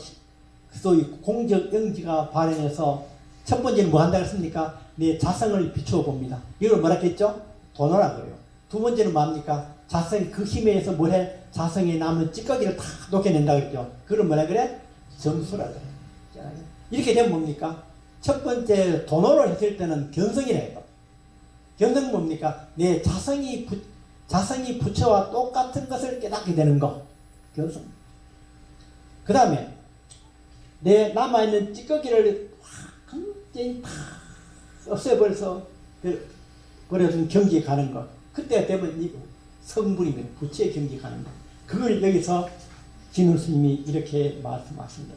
소위 공적 영지가 발현해서 첫 번째는 뭐 한다고 했습니까? 내 자성을 비추어 봅니다. 이걸 뭐라 했죠? 도노라 그래요. 두 번째는 뭡니까? 자성이 그 힘에 의해서 뭘 해? 자성이 남은 찌꺼기를 다 녹여낸다 그랬죠. 그걸 뭐라 그래? 정수라 그래. 이렇게 되면 뭡니까? 첫 번째 도노를 했을 때는 견성이라 해요. 견성은 뭡니까? 내 자성이 부처와 똑같은 것을 깨닫게 되는 거. 견성. 그 다음에 내 남아있는 찌꺼기를 완전히 다 없애버려서 버려둔 경지에 가는 것. 그때 되면 이 성불입니다. 부처의 경지에 가는 것. 그걸 여기서 진울 스님이 이렇게 말씀하십니다.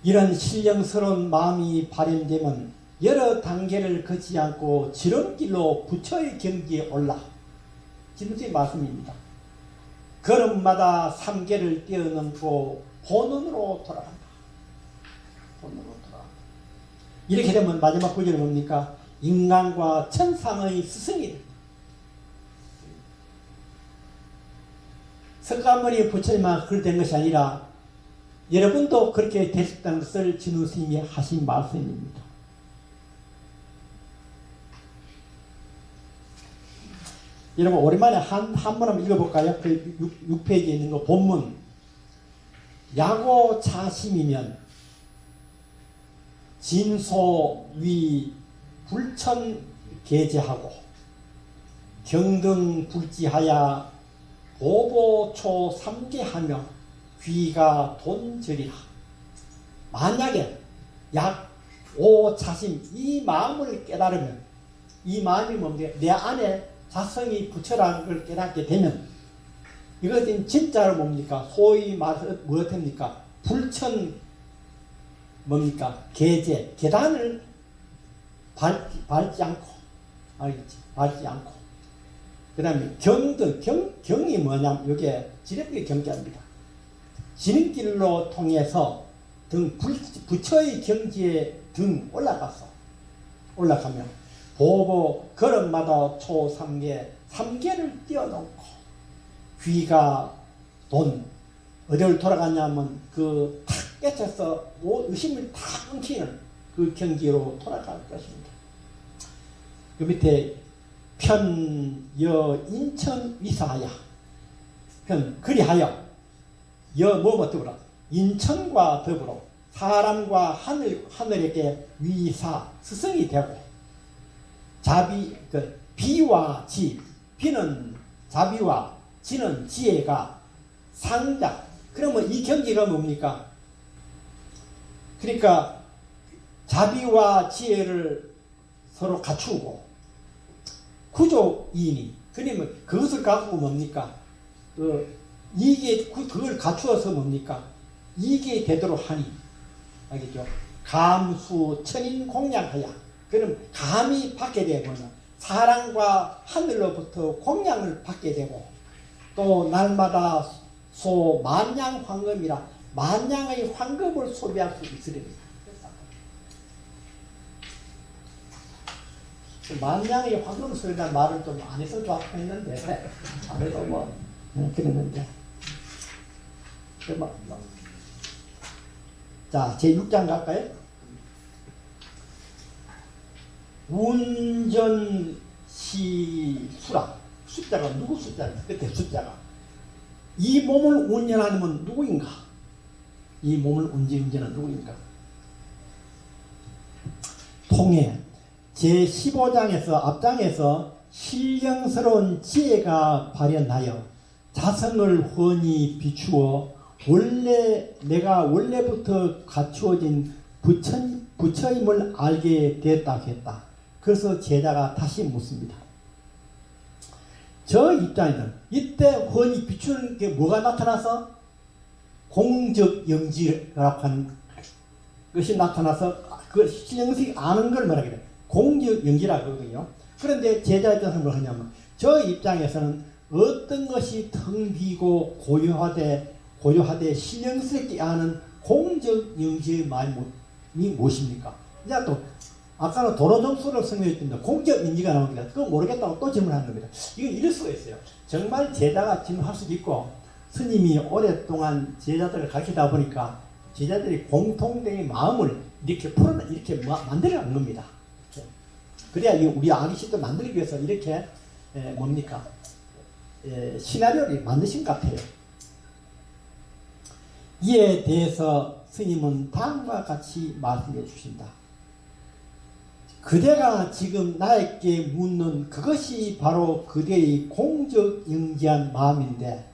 이런 신령스러운 마음이 발현되면 여러 단계를 거치지 않고 지름길로 부처의 경지에 올라. 진울스님 말씀입니다. 걸음마다 3계를 뛰어넘고 본원으로 돌아간다. 본원으로 돌아간다. 이렇게 되면 마지막 구절이 뭡니까? 인간과 천상의 스승이 된다. 석가모니 부처님만 그렇게 된 것이 아니라 여러분도 그렇게 되셨다는 것을 진우 스님이 하신 말씀입니다. 여러분 오랜만에 한번 한번 읽어볼까요? 그 6페이지에 있는 거 본문. 야고 자심이면 진소위 불천 계제하고 경등 불지하야 보보초 삼계하며 귀가 돈절이라. 만약에 약오 자심 이 마음을 깨달으면 이 마음이 뭔데 내 안에 자성이 부처라는 걸 깨닫게 되면 이것은 진짜로 뭡니까? 소위 말해서 무엇입니까? 불천 뭡니까? 계제 계단을 밟지 않고 알겠지? 밟지 않고 그 다음에 경등 경이 뭐냐면 이게 지름길 경자입니다. 지름길로 통해서 부처의 경지에 등 올라가면 보보 걸음마다 초 3계를 뛰어넘고 귀가 돈 어디를 돌아가냐면 그 탁 깨쳐서 의심을 다 끊기는 그 경지로 돌아갈 것입니다. 그 밑에 편여 인천 위사하야 그리하여 뭐뭐 더불어 인천과 더불어 사람과 하늘에게 위사 스승이 되고 비와 비는 자비와 지는 지혜가 상자. 그러면 이 경지가 뭡니까? 그러니까 자비와 지혜를 서로 갖추고 구조이니 그러면 그것을 갖고 뭡니까? 그걸 갖추어서 뭡니까? 이게 되도록 하니 알겠죠? 감수 천인 공양하야. 그럼 감이 받게 되면 사랑과 하늘로부터 공양을 받게 되고 또 날마다 소 만양 황금이라 만양의 황금을 소비할 수 있으리라. 만양의 황금을 소비한다는 말을 좀 안 해서 좋았겠는데 그래도 뭐 그랬는데 자 제6장 갈까요? 운전시수라. 숫자가 누구 숫자입니까? 그때 숫자가 이 몸을 운전하는 누구인가? 이 몸을 운전하는 누구인가? 통해 제15장에서 앞장에서 신령스러운 지혜가 발현하여 자성을 훤히 비추어 내가 원래부터 갖추어진 부처임을 알게 됐다 했다. 그래서 제자가 다시 묻습니다. 저 입장에서는 이때 훤히 비추는 게 뭐가 나타나서 공적영지라고 하는 것이 나타나서 그 신령스이 아는 걸 말하게 돼. 공적영지라고 하거든요. 그런데 제자 입장에서는 뭘 하냐면 저 입장에서는 어떤 것이 텅 비고 고요하되 신령스럽게 아는 공적영지의 마음이 무엇입니까? 이제 또 아까는 도로점수를 설명했습니다. 공적영지가 나옵니다. 그거 모르겠다고 또 질문하는 겁니다. 이건 이럴 수가 있어요. 정말 제자가 질문할 수도 있고 스님이 오랫동안 제자들을 가르치다 보니까 제자들이 공통된 마음을 이렇게 만들어가는 겁니다. 그래야 우리 아기씨도 만들기 위해서 이렇게 뭡니까? 시나리오를 만드신 것 같아요. 이에 대해서 스님은 다음과 같이 말씀해 주신다. 그대가 지금 나에게 묻는 그것이 바로 그대의 공적영지한 마음인데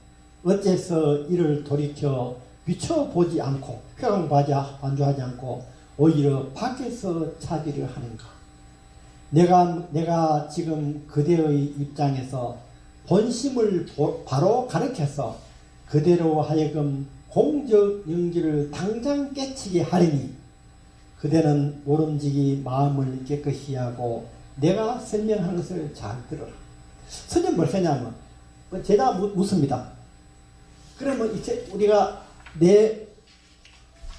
어째서 이를 돌이켜 비춰보지 않고 회광반주하지 않고 오히려 밖에서 찾으려 하는가? 내가 지금 그대의 입장에서 본심을 바로 가르쳐서 그대로 하여금 공적영지를 당장 깨치게 하리니 그대는 모름지기 마음을 깨끗이 하고 내가 설명하는 것을 잘 들어라. 스님 뭘 하냐면 제가 묻습니다. 그러면 이제 우리가 내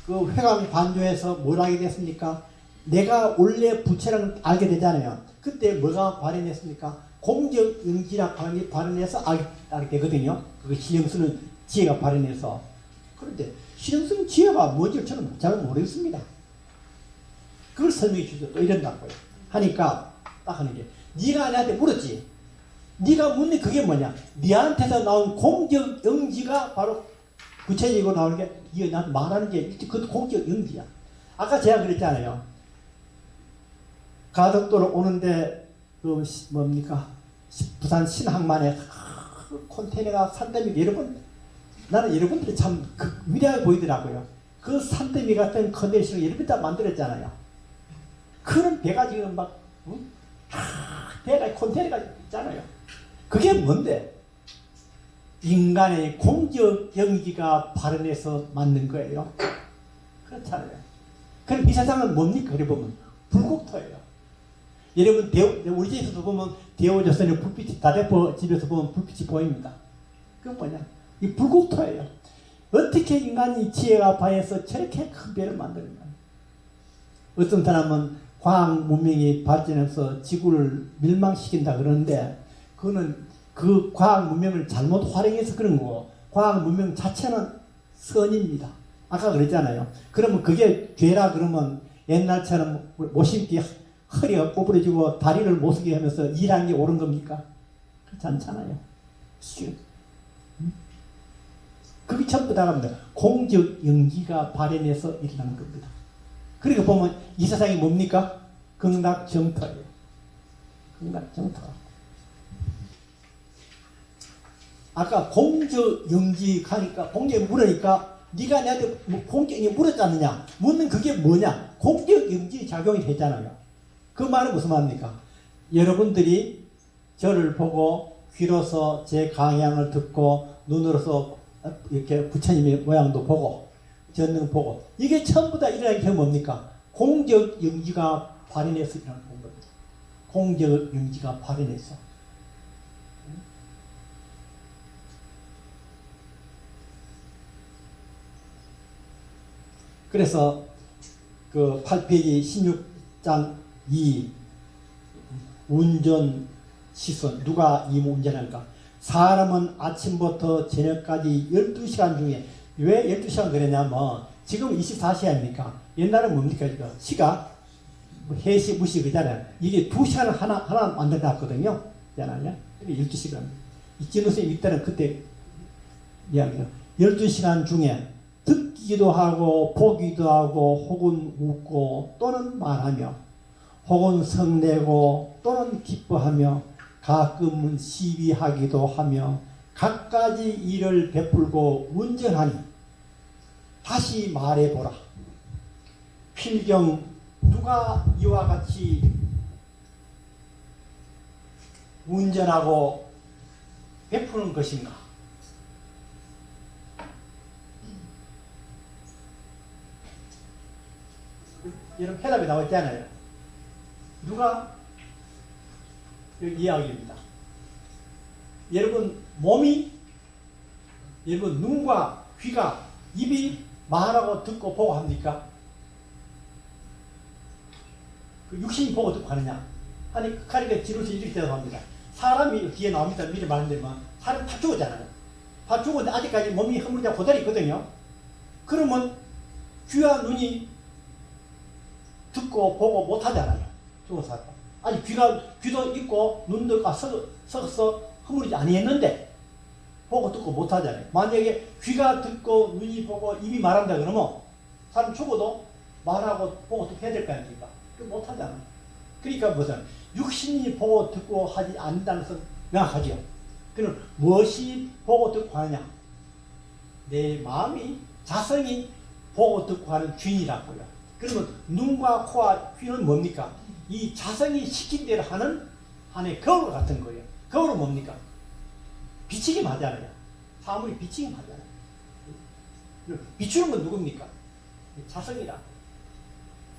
그 회광 반조에서 뭘 하게 됐습니까? 내가 원래 부처를 알게 되잖아요. 그때 뭐가 발현했습니까? 공적영지라 발현해서 알게 되거든요. 그 신영수는 지혜가 발현해서. 그런데 신영수는 지혜가 뭔지 저는 잘 모르겠습니다. 그걸 설명해 주죠. 또 이런다고요. 하니까 딱 하는 게 네가 나한테 물었지. 네가 묻는 그게 뭐냐? 네한테서 나온 공적영지가 바로 구체적으로 나오는 게 네가 나한테 말하는 게 그 공적영지야. 아까 제가 그랬잖아요. 가덕도로 오는데 그 뭡니까? 부산 신항만에 컨테이너가 산더미 여러분 나는 여러분들이 참 위대하게 보이더라고요. 그 산더미 같은 컨테이너를 여러분이 다 만들었잖아요. 그런 배가 지금 막 배가 컨테이너가 있잖아요. 그게 뭔데? 인간의 공적영지가 발현해서 만든 거예요. 그렇잖아요. 그럼 이 세상은 뭡니까? 그래 보면 불국토예요. 여러분 우리 집에서도 보면 대오조선의 불빛이 다대포 집에서 보면 불빛이 보입니다. 그건 뭐냐? 이 불국토예요. 어떻게 인간이 지혜가 발현해서 저렇게 큰 배를 만드는가? 어떤 사람은 과학 문명이 발전해서 지구를 멸망시킨다 그러는데 그거는 그 과학 문명을 잘못 활용해서 그런 거고 과학 문명 자체는 선입니다. 아까 그랬잖아요. 그러면 그게 죄라 그러면 옛날처럼 모심기 허리가 꼬부러지고 다리를 못 쓰게 하면서 일하는 게 옳은 겁니까? 그렇지 않잖아요. 그게 전부 다 겁니다. 공적영지가 발현해서 일어나는 겁니다. 그러니까 보면 이 세상이 뭡니까? 극락정토예요. 극락정토. 아까 공적영지 가니까 공적이 물으니까 네가 내한테 공적영지 물었지 않느냐? 묻는 그게 뭐냐? 공적영지 작용이 되잖아요. 그 말은 무슨 말입니까? 여러분들이 저를 보고 귀로서 제 강양을 듣고 눈으로서 이렇게 부처님의 모양도 보고 전능 보고 이게 전부 다 일어나는 게 뭡니까? 공적영지가 발현해서 일어나는 겁니다. 공적영지가 발현해서. 그래서 그 8페이지 16장 2 운전 시선 누가 이 운전할까? 사람은 아침부터 저녁까지 12시간 중에 왜 12시간 그러냐면 지금 24시간입니까? 옛날은 뭡니까? 시가 해시 무시 그잖아요. 이게 2시간을 하나 만들어놨거든요. 있잖아요. 12시간. 이진우 선생님 이때는 그때 이야기해요. 12시간 중에 듣기도 하고 보기도 하고 혹은 웃고 또는 말하며 혹은 성내고 또는 기뻐하며 가끔은 시비하기도 하며 갖가지 일을 베풀고 운전하니 다시 말해보라. 필경 누가 이와 같이 운전하고 베푸는 것인가? 여러분 해답이 나왔잖아요. 누가? 여기 이야기입니다. 여러분 몸이 여러분 눈과 귀가 입이 말하고 듣고 보고 합니까? 그 육신이 보고 듣고 하느냐? 아니 그러니까 지루시 이렇게 대답합니다. 사람이 뒤에 나옵니다. 미리 말한대만 사람 다 죽었잖아요. 다 죽었는데 아직까지 몸이 허물자 고달이 있거든요. 그러면 귀와 눈이 듣고 보고 못하잖아요. 죽어서. 아니 귀도 있고 눈도 썩어서 허물이지 아니했는데 보고 듣고 못하잖아요. 만약에 귀가 듣고 눈이 보고 입이 말한다 그러면 사람 죽어도 말하고 보고 듣고 해야 될 거 아닙니까? 그 못하잖아요. 그러니까 무슨 육신이 보고 듣고 하지 않는다는 것은 명확하죠. 그럼 무엇이 보고 듣고 하느냐? 내 마음이 자성이 보고 듣고 하는 귀이라고요. 그러면 눈과 코와 귀는 뭡니까? 이 자성이 시킨 대로 하는 하나의 거울 같은 거예요. 거울은 뭡니까? 비치기 하잖아요. 사물이 비치기 하잖아요. 비추는 건 누굽니까? 자성이라.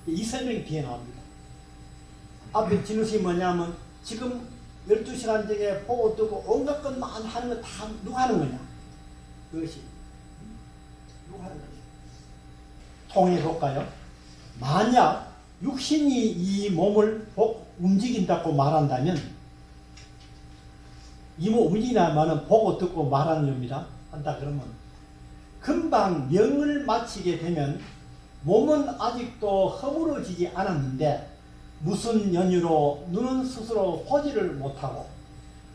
이 설명이 뒤에 나옵니다. 앞에 진우시 뭐냐면 지금 12시간 전에 보고 뜨고 온갖 것만 하는 거 다 누가 하는 거냐? 그것이 누가 하는 거냐? 통해 볼까요? 만약 육신이 이 몸을 움직인다고 말한다면 이 몸 움직이나마는 보고 듣고 말하는 겁니다. 한다 그러면 금방 명을 마치게 되면 몸은 아직도 허물어지지 않았는데 무슨 연유로 눈은 스스로 보지를 못하고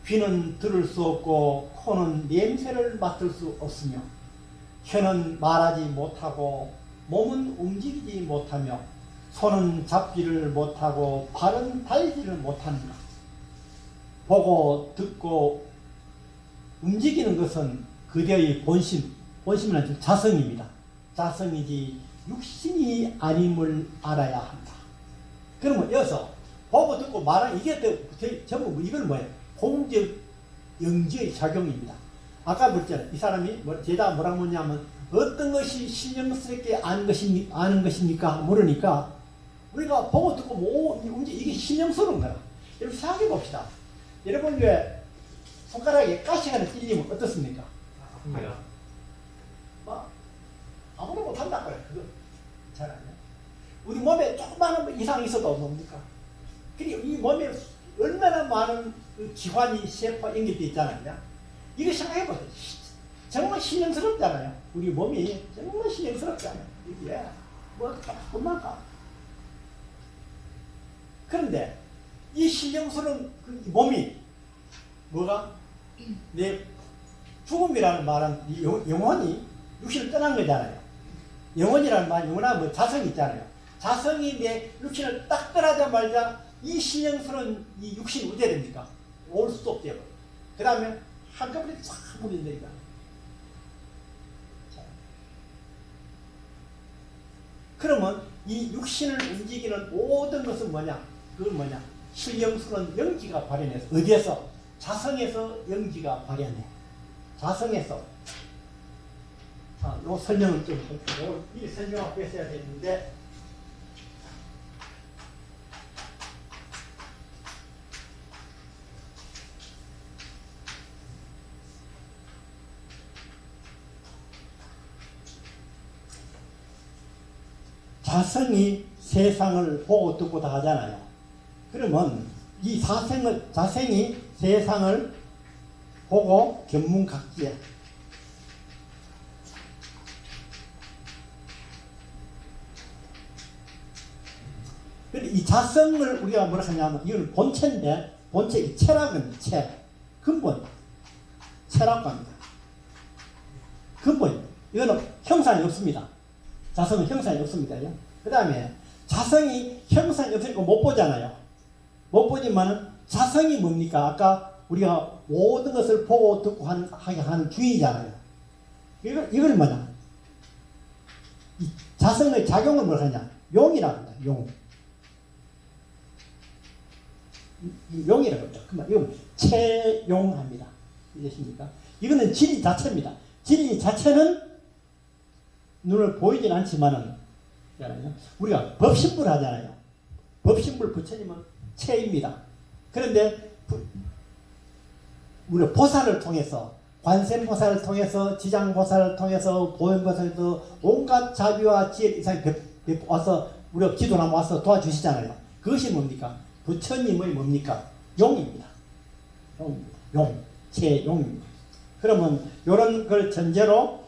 귀는 들을 수 없고 코는 냄새를 맡을 수 없으며 혀는 말하지 못하고 몸은 움직이지 못하며 손은 잡지를 못하고 발은 달지를 못합니다. 보고 듣고 움직이는 것은 그대의 본심은 자성입니다. 자성이지 육신이 아님을 알아야 한다. 그러면 여기서 보고 듣고 말하는 이게 전부 이건 뭐예요? 공적 영지의 작용입니다. 아까 그랬잖아요. 이 사람이 제자가 뭐라고 묻냐면 어떤 것이 신령스럽게 아는 것입니까? 물으니까 우리가 보고 듣고 이게 신령스러운 거라. 여러분 생각해 봅시다. 여러분 왜 손가락에 가시가 하나 찔리면 어떻습니까? 뭐 아무나 못한다 그래. 그거 잘 아냐? 우리 몸에 조그마한 이상이 있어도 뭡니까? 그리고 이 몸에 얼마나 많은 기관이 세포 연결되어 있잖아요. 이거 생각해 보세요. 정말 신령스럽잖아요. 우리 몸이 정말 신령스럽잖아요. 이게 뭐 조금만가. 그런데 이 신령스러운 그 몸이 뭐가 내 죽음이라는 말은 영혼이 육신을 떠난 거잖아요. 영혼이라는 말, 영혼은 뭐 자성이 있잖아요. 자성이 내 육신을 딱 떠나자마자 이 신령스러운 이 육신이 어떻게 됩니까? 올 수 없대요. 그 다음에 한꺼번에 쫙 부린다니까. 그러면 이 육신을 움직이는 모든 것은 뭐냐? 그건 뭐냐? 신령스러운 영지가 발현해서 어디에서? 자성에서 영지가 발현해. 자성에서. 자, 요 설명을 좀 할게요. 이 설명을 뺐어야 되는데. 자성이 세상을 보고 듣고 다 하잖아요. 그러면 이 자생이 세상을 보고 견문각지에 이 자성을 우리가 뭐라 하냐면 이건 본체인데 본체 이 체락은 근본 체락과 합니다. 근본 이거는 형상이 없습니다. 자성은 형상이 없습니다. 그 다음에 자성이 형상이 없으니까 못 보잖아요. 못 보지만은 자성이 뭡니까? 아까 우리가 모든 것을 보고 듣고 하게 하는 주의잖아요. 이걸 뭐냐? 이 자성의 작용을 뭐라 하냐? 용이라고 합니다. 용이라고 합니다. 그러면 이건 체용합니다. 이해하십니까? 이거는 진리 자체입니다. 진리 자체는 눈을 보이진 않지만은 우리가 법신불 하잖아요. 법신불 부처님은 체입니다. 그런데 우리가 보살을 통해서 관세음보살을 통해서 지장보살을 통해서 보현보살을 통해서 온갖 자비와 지혜 이상이 와서 우리가 기도나 와서 도와주시잖아요. 그것이 뭡니까? 부처님의 뭡니까? 용입니다. 용, 체용입니다. 그러면 이런 걸 전제로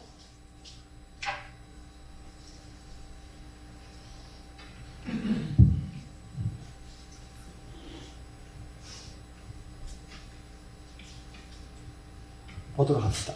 보도록 합시다.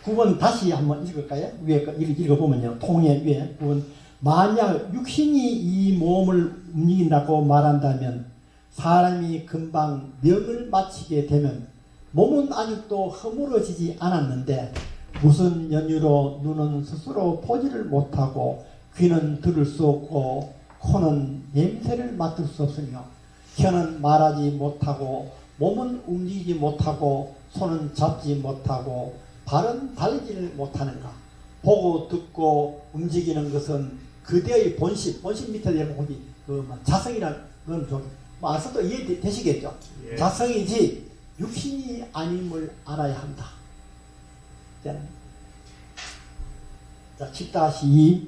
9번 다시 한번 읽을까요? 위에 거 읽어보면요. 통해 위에 9번 만약 육신이 이 몸을 움직인다고 말한다면 사람이 금방 명을 마치게 되면 몸은 아직도 허물어지지 않았는데 무슨 연유로 눈은 스스로 보지를 못하고 귀는 들을 수 없고 코는 냄새를 맡을 수 없으며 혀는 말하지 못하고 몸은 움직이지 못하고 손은 잡지 못하고 발은 달리지를 못하는가. 보고 듣고 움직이는 것은 그대의 본심 밑에 내가 거기 자성이라는 좀 아서도 이해되시겠죠? 예. 자성이지 육신이 아님을 알아야 한다. 자, 10-2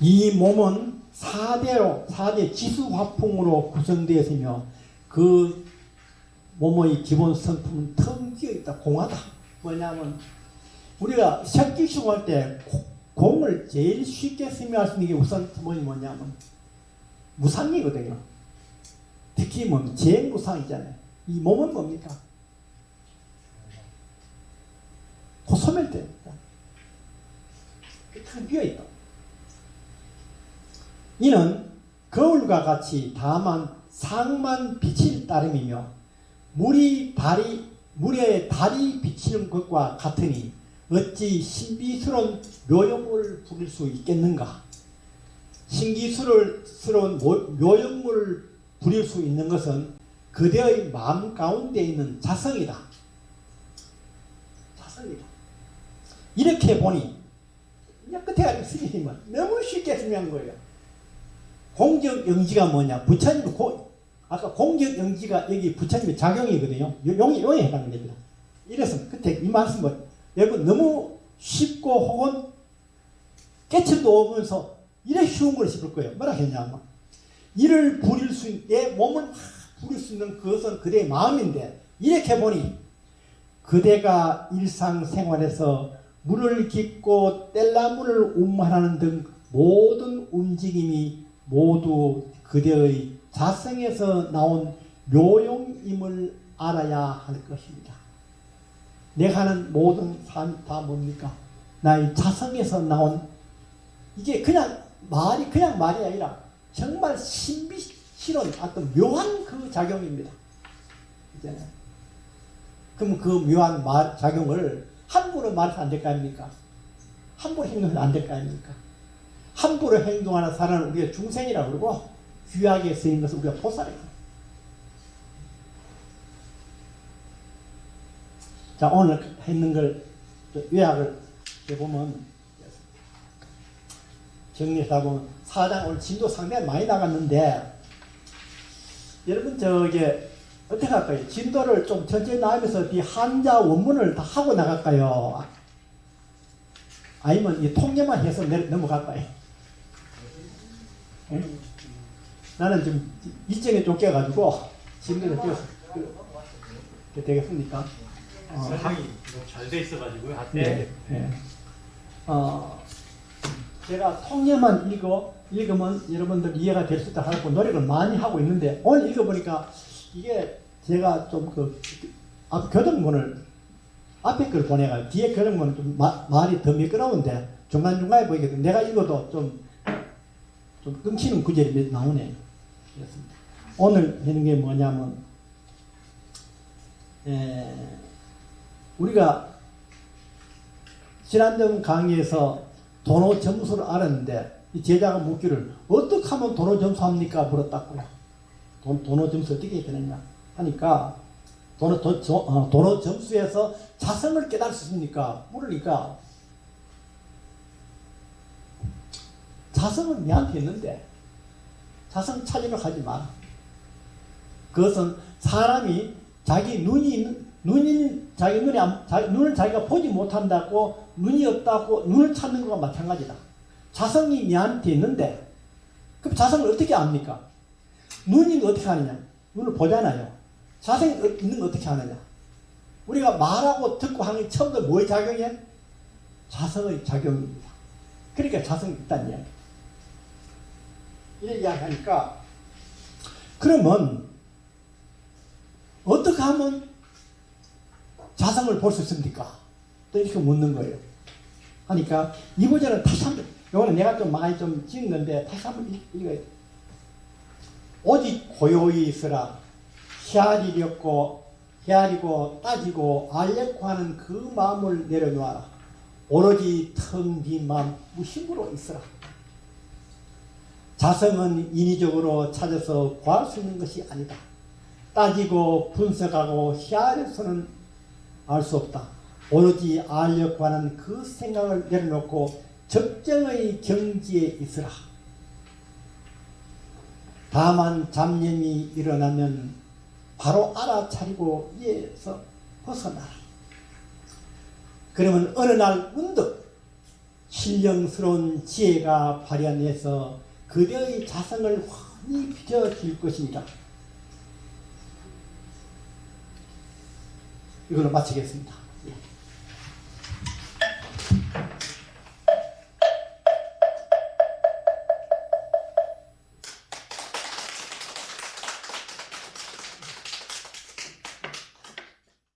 이 몸은 4대 지수화풍으로 구성되었으며 그 몸의 기본 성품은 텅 비어있다. 공하다. 뭐냐면 우리가 색기시공할 때 공을 제일 쉽게 설명할 수 있는 게 우선 뭐냐면 무상이거든요. 특히 뭐 제일 무상이잖아요. 이 몸은 뭡니까? 소멸 때입니다. 텅 비어있다. 이는 거울과 같이 다만 상만 비칠 따름이며 물에 달이 비치는 것과 같으니 어찌 신비스러운 묘연물을 부릴 수 있겠는가? 신기스러운 묘연물을 부릴 수 있는 것은 그대의 마음 가운데 있는 자성이다. 자성이다. 이렇게 보니 그냥 끝에 가지고 스님은 너무 쉽게 설명한 거예요. 공적영지가 뭐냐? 부처님 아까 공적영지가 여기 부처님의 작용이거든요. 용에 해당이 됩니다. 이래서 끝에 이 말씀은 여러분 너무 쉽고 혹은 깨침도 오면서 이래 쉬운 걸 씹을 거예요. 뭐라 했냐면 이를 부릴 수 있는 내 몸을 부릴 수 있는 그것은 그대의 마음인데 이렇게 보니 그대가 일상생활에서 물을 깃고 뗄나무를 운반하는 등 모든 움직임이 모두 그대의 자성에서 나온 묘용임을 알아야 할 것입니다. 내가 하는 모든 삶이 다 뭡니까? 나의 자성에서 나온 이게 그냥 말이 아니라 정말 신비스러운 어떤 묘한 그 작용입니다. 이제 그럼 그 묘한 작용을 함부로 말해서 안 될 거 아닙니까? 함부로 행동해서 안 될 거 아닙니까? 함부로 행동하는 사람은 우리가 중생이라고 그러고 귀하게 쓰인 것은 우리가 보살이에요. 자, 오늘 했는 걸 요약을 해보면 정리하다 보면 4장 오늘 진도 상당히 많이 나갔는데 여러분 저게 어떻게 할까요? 진도를 좀 천천히 나가면서 이 한자 원문을 다 하고 나갈까요? 아니면 이 통계만 해서 넘어갈까요? 응? 나는 좀 일정에 쫓겨가지고 진도를 뛰어서 되겠습니까? 세상이 잘 돼 있어가지고요. 네. 네. 제가 통계만 읽으면 여러분들 이해가 될 수 있다 하고 노력을 많이 하고 있는데 오늘 읽어보니까 이게 제가 좀 교정문을 앞에 걸 보내가 뒤에 교정문은 좀 말이 더 미끄러운데 중간중간에 보이거든. 내가 읽어도 좀 끊기는 구절이 나오네요. 그렇습니다. 오늘 하는 게 뭐냐면 우리가 지난번 강의에서 도노 점수를 알았는데 이 제자가 묻기를 어떻게 하면 도노 점수합니까? 물었다고요. 도노 점수 어떻게 되느냐 하니까 도노 점수에서 자성을 깨달을 수 있습니까? 물으니까 자성은 내한테 있는데 자성 찾으러 가지 마라. 그것은 사람이 자기 눈을 자기가 보지 못한다고 눈이 없다고 눈을 찾는 것과 마찬가지다. 자성이 내한테 있는데 그럼 자성을 어떻게 압니까? 눈이 어떻게 하느냐? 눈을 보잖아요. 자성이 있는 거 어떻게 하느냐? 우리가 말하고 듣고 하는 게 처음부터 뭐의 작용이야? 자성의 작용입니다. 그러니까 자성이 있다는 이야기. 이렇게 이야기하니까 그러면 어떻게 하면 자성을 볼 수 있습니까? 또 이렇게 묻는 거예요. 하니까 이 구절은 다시 한번, 이거는 내가 좀 많이 좀 찍는데 다시 한번 읽어야 돼. 오직 고요히 있으라. 헤아리고 따지고 알려고 하는 그 마음을 내려놓아라. 오로지 텅 빈 마음 무심으로 있으라. 자성은 인위적으로 찾아서 구할 수 있는 것이 아니다. 따지고 분석하고 헤아려서는 알 수 없다. 오로지 알려고 하는 그 생각을 내려놓고 적정의 경지에 있으라. 다만 잡념이 일어나면 바로 알아차리고 이에서 벗어나라. 그러면 어느 날 문득 신령스러운 지혜가 발현해서 그대의 자성을 환히 비춰질 것이니라. 이걸로 마치겠습니다.